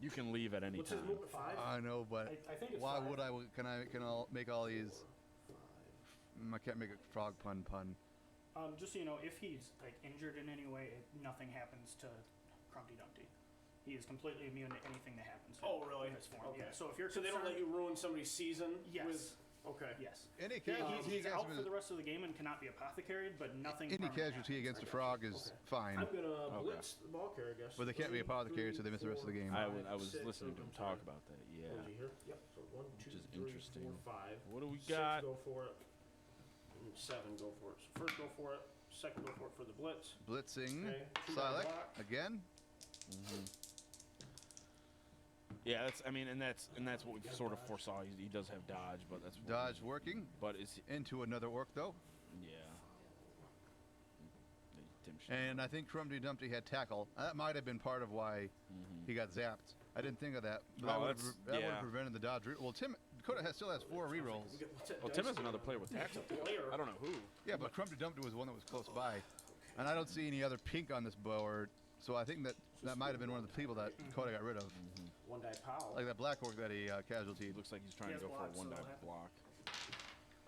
You can leave at any What's time. his movement? 5? I know, but I think it's why 5. would I? Can I make all these? 5. I can't make a frog pun. Just so you know, if he's like injured in any way, nothing happens to Crumpty Dumpty. He is completely immune to anything that happens. Oh, really? In this form. Okay. Yeah. So if you're So they don't let you ruin somebody's season? Yes. With, Okay. Yes. Any He- casualty he's against out for the rest of the game and cannot be apothecaried, but nothing. any permanent casualty happens. against a frog is Okay. fine. I'm gonna blitz the ball carrier, I guess. But they can't be apothecary, so they miss the rest of the game. I was listening to him talk about that. Yeah. Is he here? Yep. So 1, 2, is 3, interesting. 4, 5. What do we 6 got? go for it. And 7 go for it. So first go for it. Second go for it for the blitz. Blitzing. Okay, 2 Silek block. again. Yeah, and that's what we sort of foresaw. He does have dodge, but that's what Dodge working. But is Into another orc though. yeah. And I think Crumpty Dumpty had tackle. That might have been part of why he got zapped. I didn't think of that. But Oh, that would yeah. have prevented the dodge. Well, Dakota still has 4 rerolls. We get- what's that Well, dice Tim has thing? another player with tackle. Player. I don't know who. Yeah, but Crumpty Dumpty was one that was close by. And I don't see any other pink on this board. So I think that might have been one of the people that Dakota got rid of. 1 die pow. Like that black orc that he casualty. He looks like he's trying He to has go for a block, so 1 die it'll happen.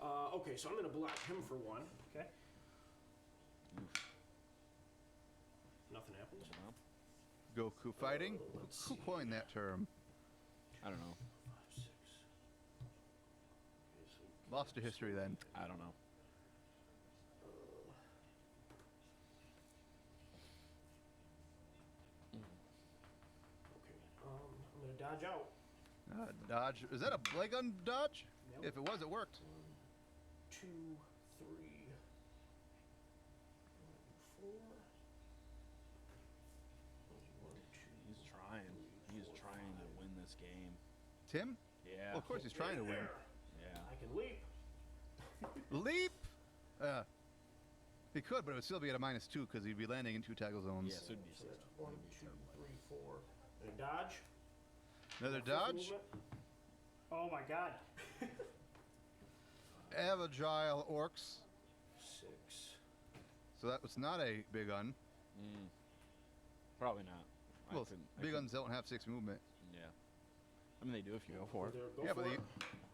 block. Okay, so I'm gonna block him for 1. Okay. Nothing happens. Goku fighting. Let's Who see. coined that term? I don't know. 5, 6. Okay, so Lost to history then. I don't know. okay, I'm gonna dodge out. Dodge. Is that a blade gun dodge? Yep. If it was, it worked. 2, 3, 4. 1, 2. He's trying. He's trying to win this game. Tim? Yeah. Well, of course he's trying to win. Yeah. I can leap. Leap! He could, but it would still be at a -2 because he'd be landing in 2 tackle zones. Yes, it'd be So that's 1, 2, 3, 4. And a dodge. Another First dodge. movement. Oh my God. Agile orcs. 6. So that was not a big gun. Probably not. Well, I big couldn't- guns don't have 6 movement. Yeah. I mean, they do if you go for it. There, go Yeah, for but it.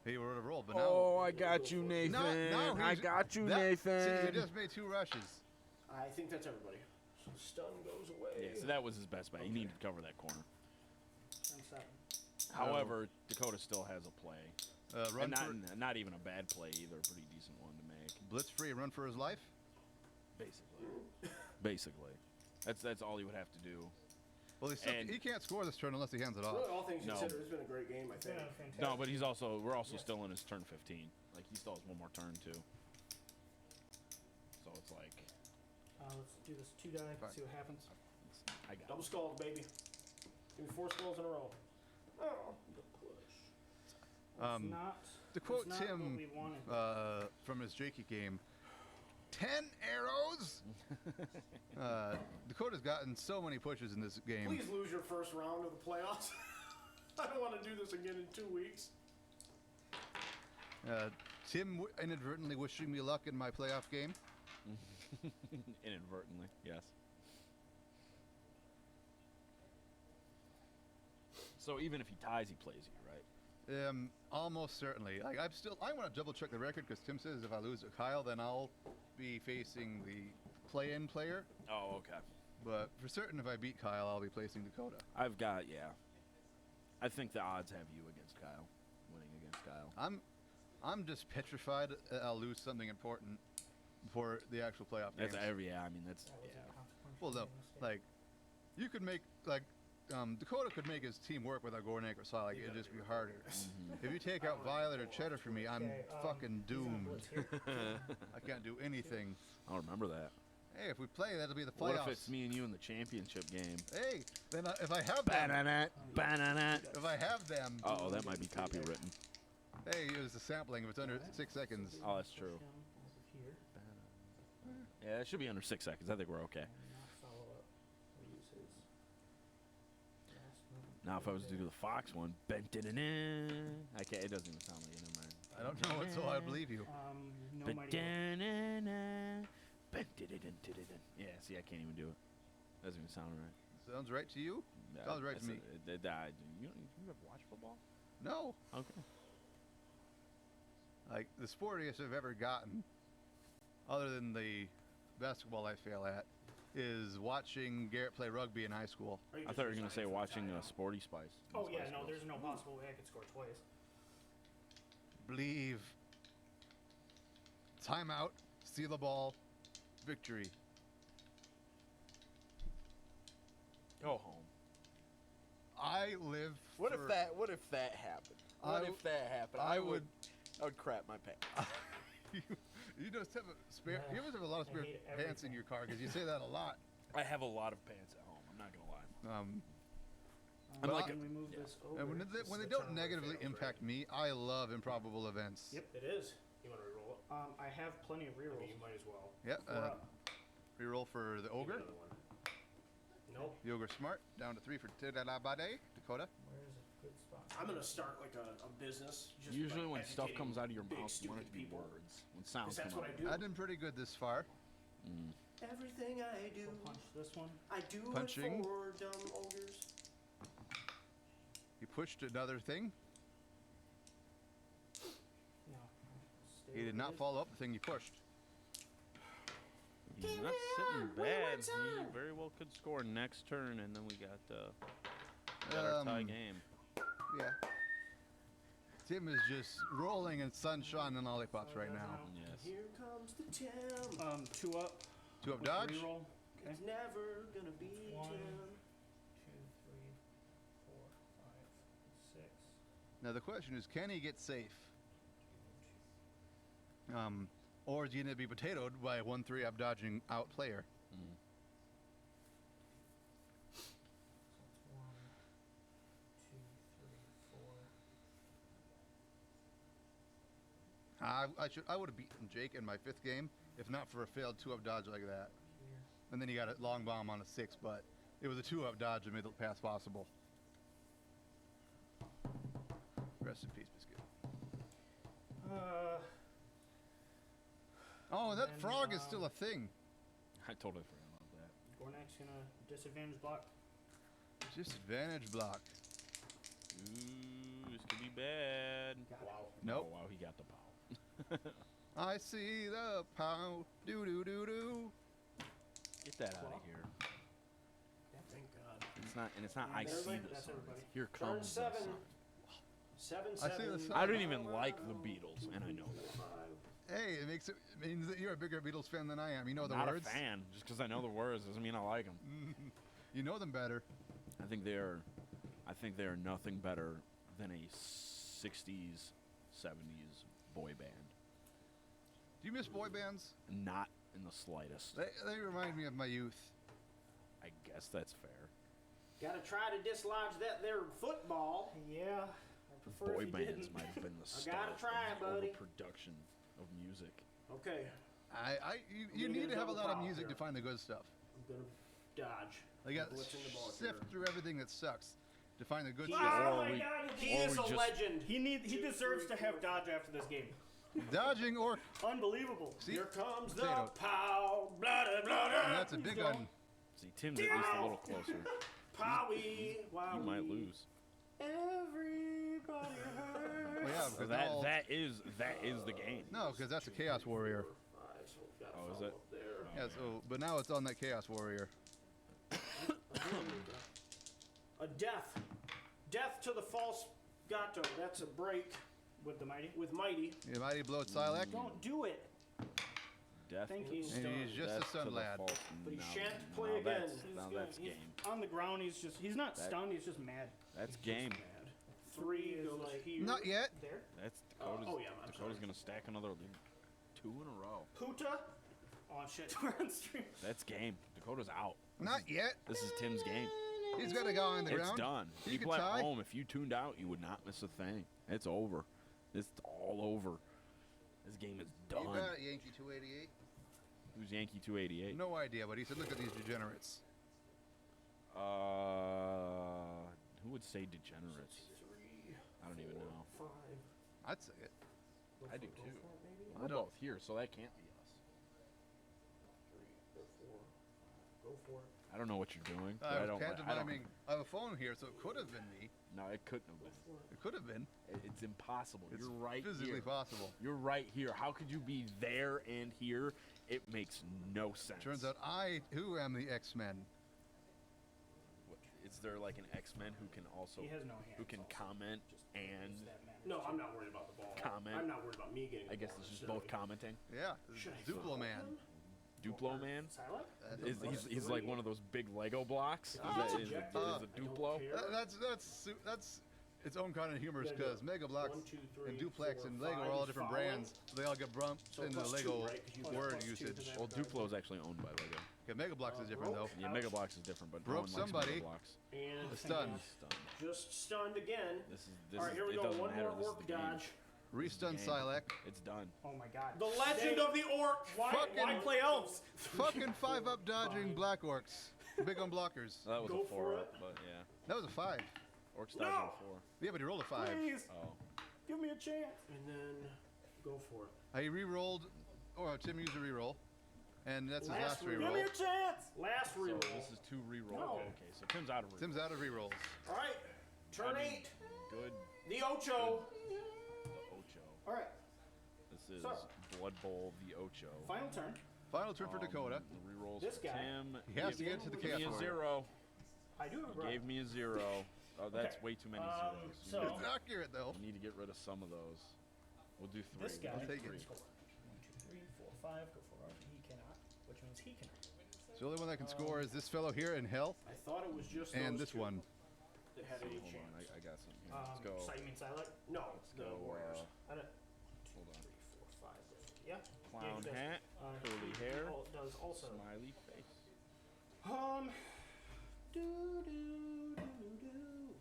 he would have rolled. But Oh, I got you, Now- Nathan. now I he's- got you, that- Nathan. See, he just made 2 rushes. I think that's everybody. So the stun goes away. Yeah, so that was his best bet. He needed to cover that corner. 10-7. However, Dakota still has a play. Run And for not even a bad play either. A pretty decent one to make. blitz free, run for his life. Basically. That's all he would have to do. Well, And- he can't score this turn unless he hands it Really, off. all things No. considered, it's been a great game, I think. Yeah, fantastic. No, but we're also still in his turn 15. Like, he still has one more turn, too. So it's like, Let's do this 2 die. Fine. See what happens. I got Double it. skulls, baby. Give me 4 skulls in a row. Oh, good push. Um, Not. To quote it's not what Tim we wanted. from his Jakey game, 10 arrows. Dakota's gotten so many pushes in this game. Please lose your first round of the playoffs. I don't want to do this again in 2 weeks. Tim inadvertently wishing me luck in my playoff game. Inadvertently, yes. So even if he ties, he plays you, right? Almost certainly. Like I want to double check the record because Tim says if I lose to Kyle, then I'll be facing the play-in player. Oh, okay. But for certain, if I beat Kyle, I'll be placing Dakota. I've got, yeah. I think the odds have you against Kyle, winning against Kyle. I'm just petrified I'll lose something important for the actual playoff games. That's every, yeah. I mean, that's That was yeah. a consequential Well, no, mistake. like you could make Dakota could make his team work without Gornak or Saw. Like it'd just be harder. If you take out Violet or Cheddar for me, I'm Okay, fucking he's gonna doomed. blitz here. I can't do anything. I'll remember that. Hey, if we play, that'll be the What playoffs. if it's me and you in the championship game? Hey, then if I have them, Banana. if I have them, Uh-oh, that might be copywritten. hey, it was a sampling. If it's under 6 seconds, Oh, that's Push true. him over here Yeah, it should be under 6 seconds. I think we're okay. and not follow up. We'll use his last movement. Now, if I was to do the Fox one, I can't. It doesn't even sound like it. Never mind. I don't know it, so I believe you. No mighty Wolf. Yeah, see, I can't even do it. Doesn't even sound right. Sounds right to you? Sounds right to me. You ever watch football? No. Okay. Like the sportiest I've ever gotten, other than the basketball I fail at, is watching Garrett play rugby in high school. Or I just thought you were going to resign say for the watching timeout. Sporty Spice. Oh yeah, Spice no, Girls. there's no possible way I could score twice. Believe. Timeout. Steal the ball. Victory. Go home. I live. What for, if that happened? What if that happened? I would crap my pants. You just have a spare. You always have a lot of I spare hate pants in everything. your car because you say that a lot. I have a lot of pants at home. I'm not gonna lie. But like Can we move this over? And when This they is the don't town where it negatively fails, impact me, I love improbable events. Yep. It is. You want to reroll it? I have plenty of I rerolls. mean, you might as well. Yep. Four up. Reroll for the Give me ogre. another one. Nope. The ogre smart. Down to 3 for Tadalabade, Dakota. Where is a good spot? I'm gonna start like a business. Just Usually by when stuff educating comes out of your big, mouth, you want it to stupid be people. words. When sounds 'Cause that's come what out. I do. I've been pretty good this far. Everything I do, We'll punch this one. I do Punching. it for dumb ogres. He pushed another thing. No. Stay He did where not it is. follow up the thing he pushed. He's not sitting bad. He very well could score next turn, and then we got our tie game. Yeah. Tim is just rolling in sunshine and lollipops right now. Yes. Here comes the Tim. 2 up. 2 up with dodge. Reroll. Okay. It's never gonna be One. Tim. 2, 3, 4, 5, 6. Now the question is, can he get safe? Or is he going to be potatoed by a 1-3 up dodging out player? So it's 1, 2, 3, 4. I would have beaten Jake in my 5th game if not for a failed 2 up dodge like that. Here. And then he got a long bomb on a 6, but it was a 2 up dodge that made the pass possible. Rest in peace, Biscuit. Oh, and that then, frog is still a thing. I totally forgot about that. Gornak's gonna disadvantage block. Disadvantage block. Ooh, this could be bad. Wow. Nope. Oh, wow, he got the pow. I see the pow. Doo doo doo doo. Get that out of here. Thank God. It's not I And see everybody- the that's sun. everybody. It's here Turn comes the 7. sun. 7, I see 7. the sun. I don't even like the Beatles, and I know that. Hey, it means that you're a bigger Beatles fan than I am. You know the Not words. a fan. Just because I know the words doesn't mean I like them. You know them better. I think they are nothing better than a 60s, 70s boy band. Do you miss boy bands? Not in the slightest. They remind me of my youth. I guess that's fair. Gotta try to dislodge that there football. Yeah. I prefer Boy if you bands didn't. might have been the I start gotta try, of buddy. the overproduction of music. Okay, You gonna need get to have a double lot of foul music here. to find the good stuff. I'm gonna dodge. Like, got Blitzing the ball sift here. through everything that sucks to find the good He stuff. is- Oh Or my we- god. He Or is we a just- legend. He deserves to have dodge after this game. Dodging orc. Unbelievable. See, Here comes the Potato. pow. Blah, blah, blah, And that's a big going. one. See, Tim's at least a little closer. Powie. Wow. You might lose. Everybody hurt. Well, yeah, So because that all, that is the game. no, because that's a chaos warrior. Oh, is it? Yeah, so but now it's on that chaos warrior. A death. Death to the false Gato. That's a break With the mighty. with Mighty. You mighty blow at Silac. Don't do it. Death. Thank you. And he's just a Death to sun the lad. false- But he now- shan't now play that's- again. Now He's that's gonna- game. On the ground, he's not That- stunned. He's just mad. That's game. Mad. 3 is goes like- here. Not yet. There. That's Dakota's. oh, yeah, I'm Dakota's sorry. gonna stack another 2 in a row. Puta. Oh shit. We're on stream. That's game. Dakota's out. Not yet. This is Tim's game. He's got a guy on the It's ground. done. You People can at tie. home, if you tuned out, you would not miss a thing. It's over. It's all over. This game is You done. got it, Yankee 288. Who's Yankee 288? No idea, but he said, "Look at these degenerates." Who would say degenerates? 3. I don't even know. 5. I'd say it. I do Go too. for it, baby. We're both here, so that can't be us. 3 or 4. Go for it. I don't know what you're doing. But I I was don't. pantomiming. I have a phone here, so it could have been me. No, it couldn't have been. It could have been. It's impossible. It's You're right physically here. possible. You're right here. How could you be there and here? It makes no sense. Turns out I, who am the X-Men. Is there like an X-Men who can also He has no hands. who can also. comment Just and does that matter? No, I'm not worried about the ball. Comment. I'm not worried about me getting the I guess ball. it's just necessarily. both commenting. Yeah, Should I Duplo follow man. him? Duplo man. Psylocke? He's like one of those big Lego blocks. Is He's that- is ejected. a I don't Duplo? care. That's its own kind of humorous Yeah, because yeah. Mega Blocks 1, 2, 3, and Duplex 4, and Lego 5 are all is different following. brands. So they all get bumped So into the plus Lego 2, right? 'Cause you got word plus 2 usage. to that. Well, Duplo is actually owned by Lego. Okay, Mega Blocks is different though. broke. Yeah, Ouch. Mega Blocks is different, but Broke no one likes somebody. Mega Blocks. And A stun. Stunned. just stunned again. This All right, here we it go. doesn't One matter. more This is orc the game. dodge. Restun Game. Silac. It's done. Oh my god. The legend of the orc. Why Fucking- play elves? Fucking 5-up dodging Black Orcs. Big on blockers. That was Go a for 4 it. up, but yeah. That was a 5. Orcs No! dodging a 4. Yeah, but he rolled a 5. Please, Oh. give me a chance. And then go for it. I re-rolled, or Tim used a re-roll, and that's his last reroll. Give me re-roll. a chance. Last So reroll. this is 2 re-rolls. No. Okay, so Tim's out of re-rolls. Tim's out of re-rolls. All right. Turn I mean, 8. Good. The Ocho. The Ocho. All right. This is So- Blood Bowl the Ocho. Final turn. Final turn for Dakota. The re-rolls This for guy. Tim. He has to get to the Give me a chaos. 0. I do have a He brawn. gave me a 0. Oh, that's Okay. way too many Um, zeros. You so- need- It's accurate though. you need to get rid of some of those. We'll do 3. This guy I'll take can it. score. 1, 2, 3, 4, 5. Go for it. He cannot, which means he cannot. So the only one that can score is this fellow here in hell, I thought it was just and those this two one. that had So any hold on, chance. I got something here. Let's go. So you mean Psylocke? No, the go, Warriors. I don't. Hold on. 3, 4, 5. Yeah. Clown he does. hat, curly He hair, does also. smiley face. Do do do do.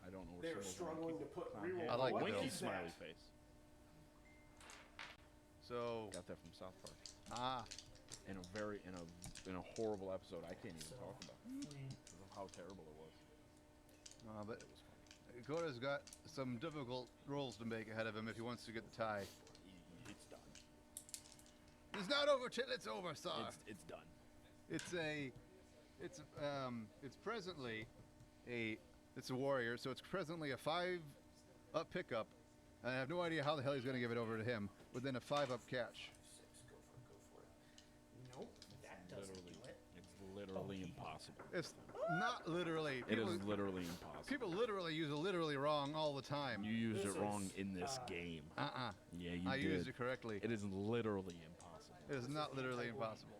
I don't know what They're symbols are. struggling to put Clown reroll. hat. I like What it, though. Winky is smiley that? face. So, Got that from South Park. ah, In a horrible episode I can't even So- talk about because of how terrible it was. but It was funny. Dakota's got some difficult rolls to make ahead of him if he wants to get the tie. It's done. It's not over till it's over, sir. It's done. It's presently it's a warrior, so it's presently a 5-up pickup, and I have no idea how the hell he's going to give it over to him within a 5-up catch. 6. Go for it. Nope. That doesn't Literally, do it. it's literally impossible. It's not literally. It is literally impossible. People literally use it literally wrong all the time. You used This it wrong is, in this game. Yeah, you I did. used it correctly. It is literally impossible. It is not literally impossible.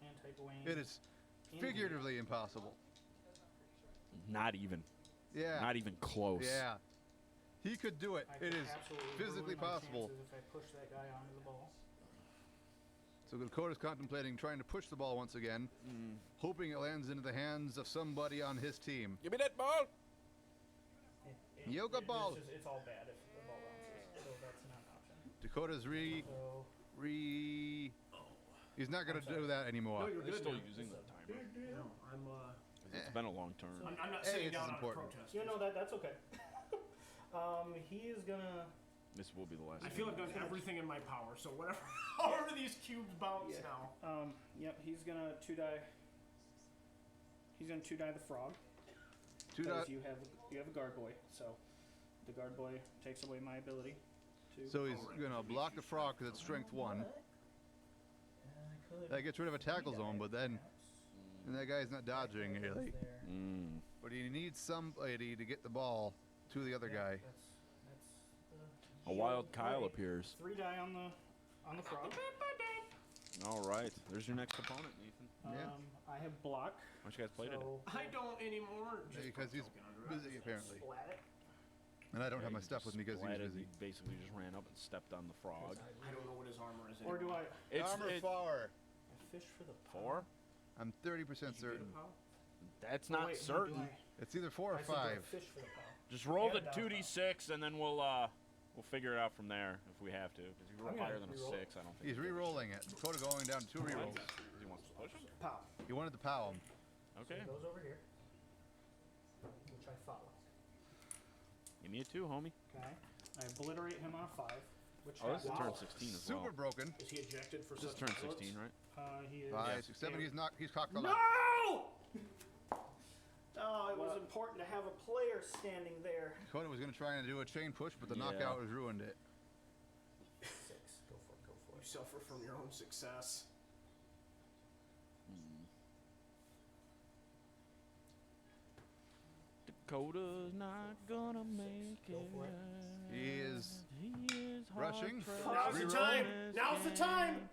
Anti-Gawain. It is figuratively impossible. Not even. Yeah. Not even close. Yeah. He could do it. I It could is absolutely physically ruin my possible. chances if I push that guy onto the ball. So Dakota's contemplating trying to push the ball once again, hoping it lands into the hands of somebody on his team. Give me that ball. Yoga ball. It's all bad if the ball bounces, so that's not an option. Dakota's So He's not gonna do that anymore. No, you're They're good. still man. using that timer. No, I'm 'Cause It's been a long turn. I'm not Hey, sitting it's down on a important. protest. you know that's okay. He is gonna. This will be the last. I feel I've done everything in my power, so whatever. However these cubes bounce now. Yep. He's gonna 2-die. He's gonna 2-die the frog. Because you have a guard boy, so the guard boy takes away my ability to. So he's gonna block the frog because it's strength 1. That gets rid of a tackle zone, but then and that guy's not dodging really. Mm. But he needs somebody to get the ball to the other guy. A wild Kyle appears. 3-die on the frog. All right. There's your next opponent, Nathan. Yeah. I have block. Why don't you guys play today? So I don't anymore. Just Because he's put token under it. busy apparently. splat it. And I don't have Yeah, my you stuff just with me because he's splatted. busy. He basically just ran up and stepped on the frog. I don't know what his armor is. Or do anymore. I? It's Armor it, 4. I fish for the power? 4. I'm 30% Did you get certain. a pal? That's Oh, not wait, no, certain. do I- It's either 4 or I said do I 5. fish for the power. Just roll the Yeah, 2d6 and then we'll figure it out from there if we have to. Because if you roll I'm gonna higher than a re-roll. 6, I don't think. He's re-rolling it. Dakota going down 2 re-rolls. He wants to push him. Pow. He wanted to pow him. Okay. So he goes over here, which I follow. Give me a 2, homie. Okay. I obliterate him on a 5, which Oh, this is happens. turn Wow. 16 as Super well. broken. Is he ejected for This is such turn violence? 16, right? He is. 5, 6, 7. He's cocked the No! lock. Oh, it was important to have a player standing there. Dakota was going to try and do a chain push, but the Yeah. knockout has ruined it. 6. Go for it. Go for You it. suffer from your own success. Dakota's not gonna make Go it. for it. He is He is rushing. hard Now's the pressed time. to win this Now's the game. time.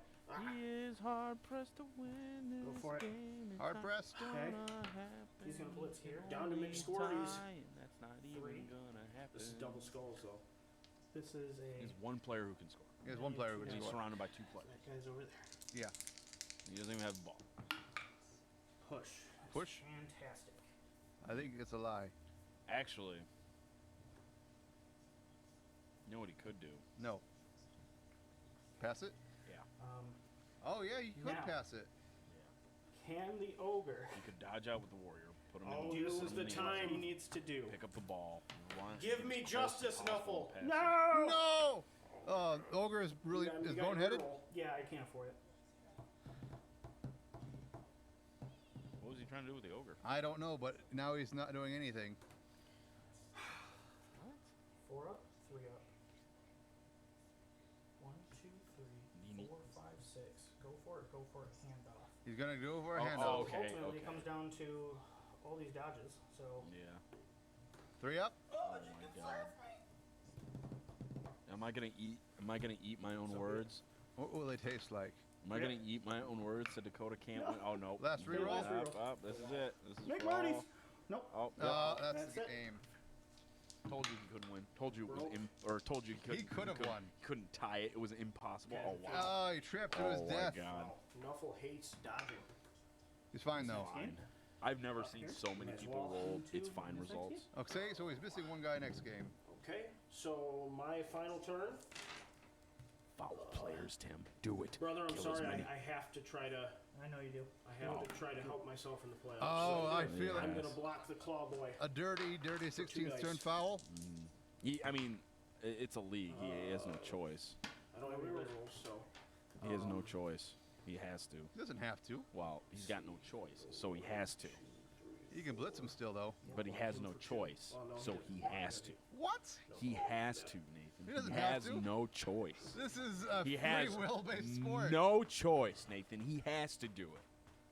He is hard pressed to win this Go for it. game. It's hard not pressed. Okay. gonna happen. He's gonna blitz here. It's Down to only mid-score, he's tie, and that's not 3. even gonna happen. This is double skulls though. This is a. He's one player who can score. He has one player who can He's score. surrounded by 2 players. That guy's over there. Yeah. He doesn't even have the ball. Push. Push. Fantastic. I think it's a lie. Actually, you know what he could do? No. Pass it? Yeah. Oh, yeah, you could Now. pass it. Can the ogre He could dodge out with the warrior. Put him Oh, in this put is him the in time. what he needs to do? Pick up the ball. Give me justice, Nuffle. No! Ogre is really You is got your boneheaded. roll. Yeah, I can't afford it. What was he trying to do with the ogre? I don't know, but now he's not doing anything. 4 up, 3 up. 1, 2, 3, You need- 4, 5, 6. Go for it. Go for it. Handoff. He's gonna go for a Oh, handoff. okay, Ultimately, okay. it comes down to all these dodges. So Yeah. 3 up. Oh my god. Am I gonna eat? Am I gonna eat my own words? What will they taste like? Am I gonna eat my own words so Dakota can't win? Oh no. Last reroll? Last reroll. This is it. This is Make for all. Marty's. Nope. Oh, That's That's the it. game. told you he couldn't win. Told you it was Roll. or told you he couldn't. could have couldn't- won. Couldn't tie it. It was impossible. Okay. Oh wow. Oh, he tripped to his Oh death. my god. Nuffle hates dodging. He's fine though. Fine. I've never seen so many Might as people well. roll. 2, It's fine next results. Okay, so he's missing one guy next game. Okay, so my final turn. Foul players, Tim. Do it. Brother, I'm Kill as sorry. many. I have to try to. I know you do. I have to try to help myself in the playoffs. Oh, So I feel I'm it. gonna block the claw boy. A dirty 16th turn dice. foul. I mean, it's a league. He has no choice. I don't have any rerolls, so. He has no choice. He has to. He doesn't have to. Well, he's got no choice, so he has to. You can blitz him still though. But he has no choice, so he has to. What? He has to, Nathan. He doesn't have has to. no choice. This is a He free has will based sport. no choice, Nathan. He has to do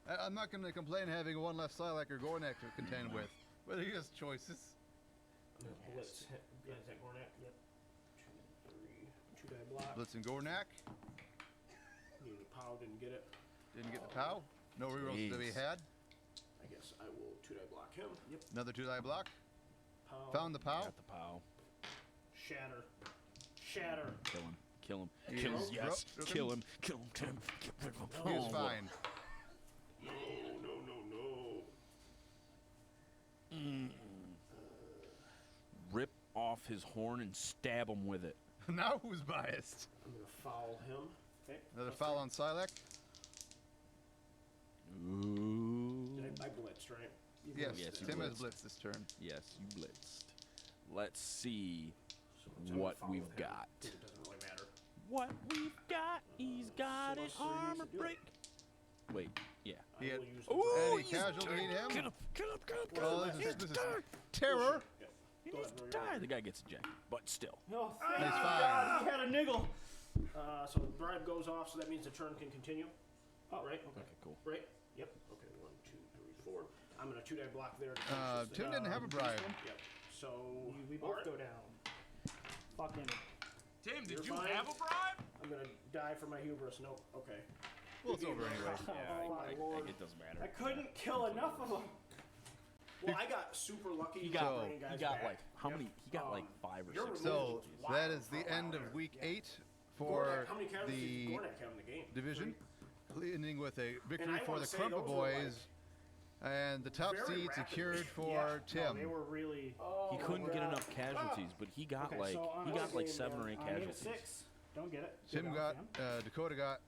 it. I'm not going to complain having one left Silac or Gornak to contend with, but he has choices. I'm gonna blitz. Yeah, is that Gornak? Yep. 2, 3, 2 die block. Blitz and Gornak. Needed a pow, didn't get it. Didn't get the POW. No rerolls to be Jeez. had. I guess I will 2 die block him. Yep. Another 2-die block. Pow. Found the POW. Got the pow. Shatter. Shatter. Kill him. Kill him. He Kill him. is Yes. broke. Kill him. Kill him, Tim. Kill him. He is Oh, fine. No, no, no, no. Rip off his horn and stab him with it. Now who's biased? I'm gonna foul him. Okay. Another foul on Silac. Ooh. I blitzed, right? You Yes, Yes, you Tim has blitzed. blitzed this turn. Yes, you blitzed. Let's see So I'm gonna what foul we've with him. got. It doesn't really matter. What we've got. He's got an Sorcerer needs armor to do it. break. Wait, yeah. I He had- will use the Ooh, Any he's casualty dead. him? Kill him. Kill him. Kill him. Kill Oh, him. this is He's dead. terror. Yeah. He Go needs ahead, to roll your die. roll. The guy gets ejected, but still. Oh, He's thank fine. God, he had a niggle. So the bribe goes off, so that means the turn can continue. Oh, Right? Okay, cool. Right? Yep. Okay, 1, 2, 3, 4. I'm gonna 2 die block there. To finish this Tim thing. didn't have a bribe. Yep. So we both go down. Fucking. Tim, did you have a bribe? I'm gonna die for my hubris. Nope. Okay. Well, it's over anyway. Oh, my lord. It doesn't matter. I couldn't kill enough of them. Well, I got super lucky. He with got, bringing guys he got back. like, how Yep. many? He got like 5 or your 6. So Wow. that is the Oh, wow. end of week 8 Gornak, for how many casualties did the Gornak have in the game? division, ending with a And victory I for wanna the say Crumpa those were, Boys, and the top very seed rapidly. secured for Yeah, Tim. No, they were really. He couldn't my get God. enough casualties, but he got Okay, like so on he this got like game, 7 or 8 I need a casualties. 6. Don't get it. Tim Good got, job, Dakota got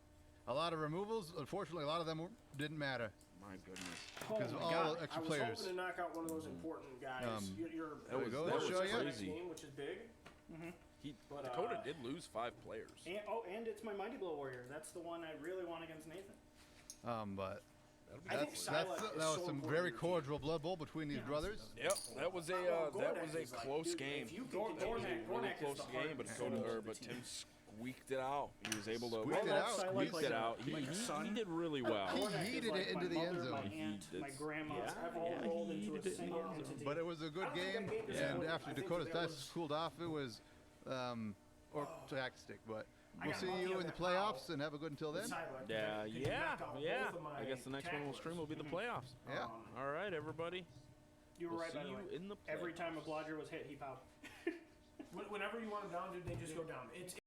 a lot of removals. Unfortunately, a lot of them didn't matter. My goodness. Sam. because Oh my all God. extra I was players. hoping to knock out one of those important guys. You're That was, go, that let's was show you. next crazy. game, which is big. He, But, Dakota did lose 5 players. And it's my Mighty Blow Warrior. That's the one I really want against Nathan. But I think That was some very cordial Blood Bowl between these brothers. Yep, that was a close game. If you It was a really Gornak close game, but Tim squeaked it out. He was able to Squeaked it out. He did really well. He yeeted it into the end zone. My aunt, my grandma, Yeah, all yeah, rolled he into a did it. single entity. But it was a good game, and after Dakota's dice cooled off, it was orc tactic. But we'll see you in the playoffs, and have a good until then. Yeah. I guess the next one we'll stream will be the playoffs. Yeah. All right, everybody. You were We'll right, see by the you way. in the Every playoffs. time a blodger was hit, he bowed. Whenever you want them down, dude, they just go down. It's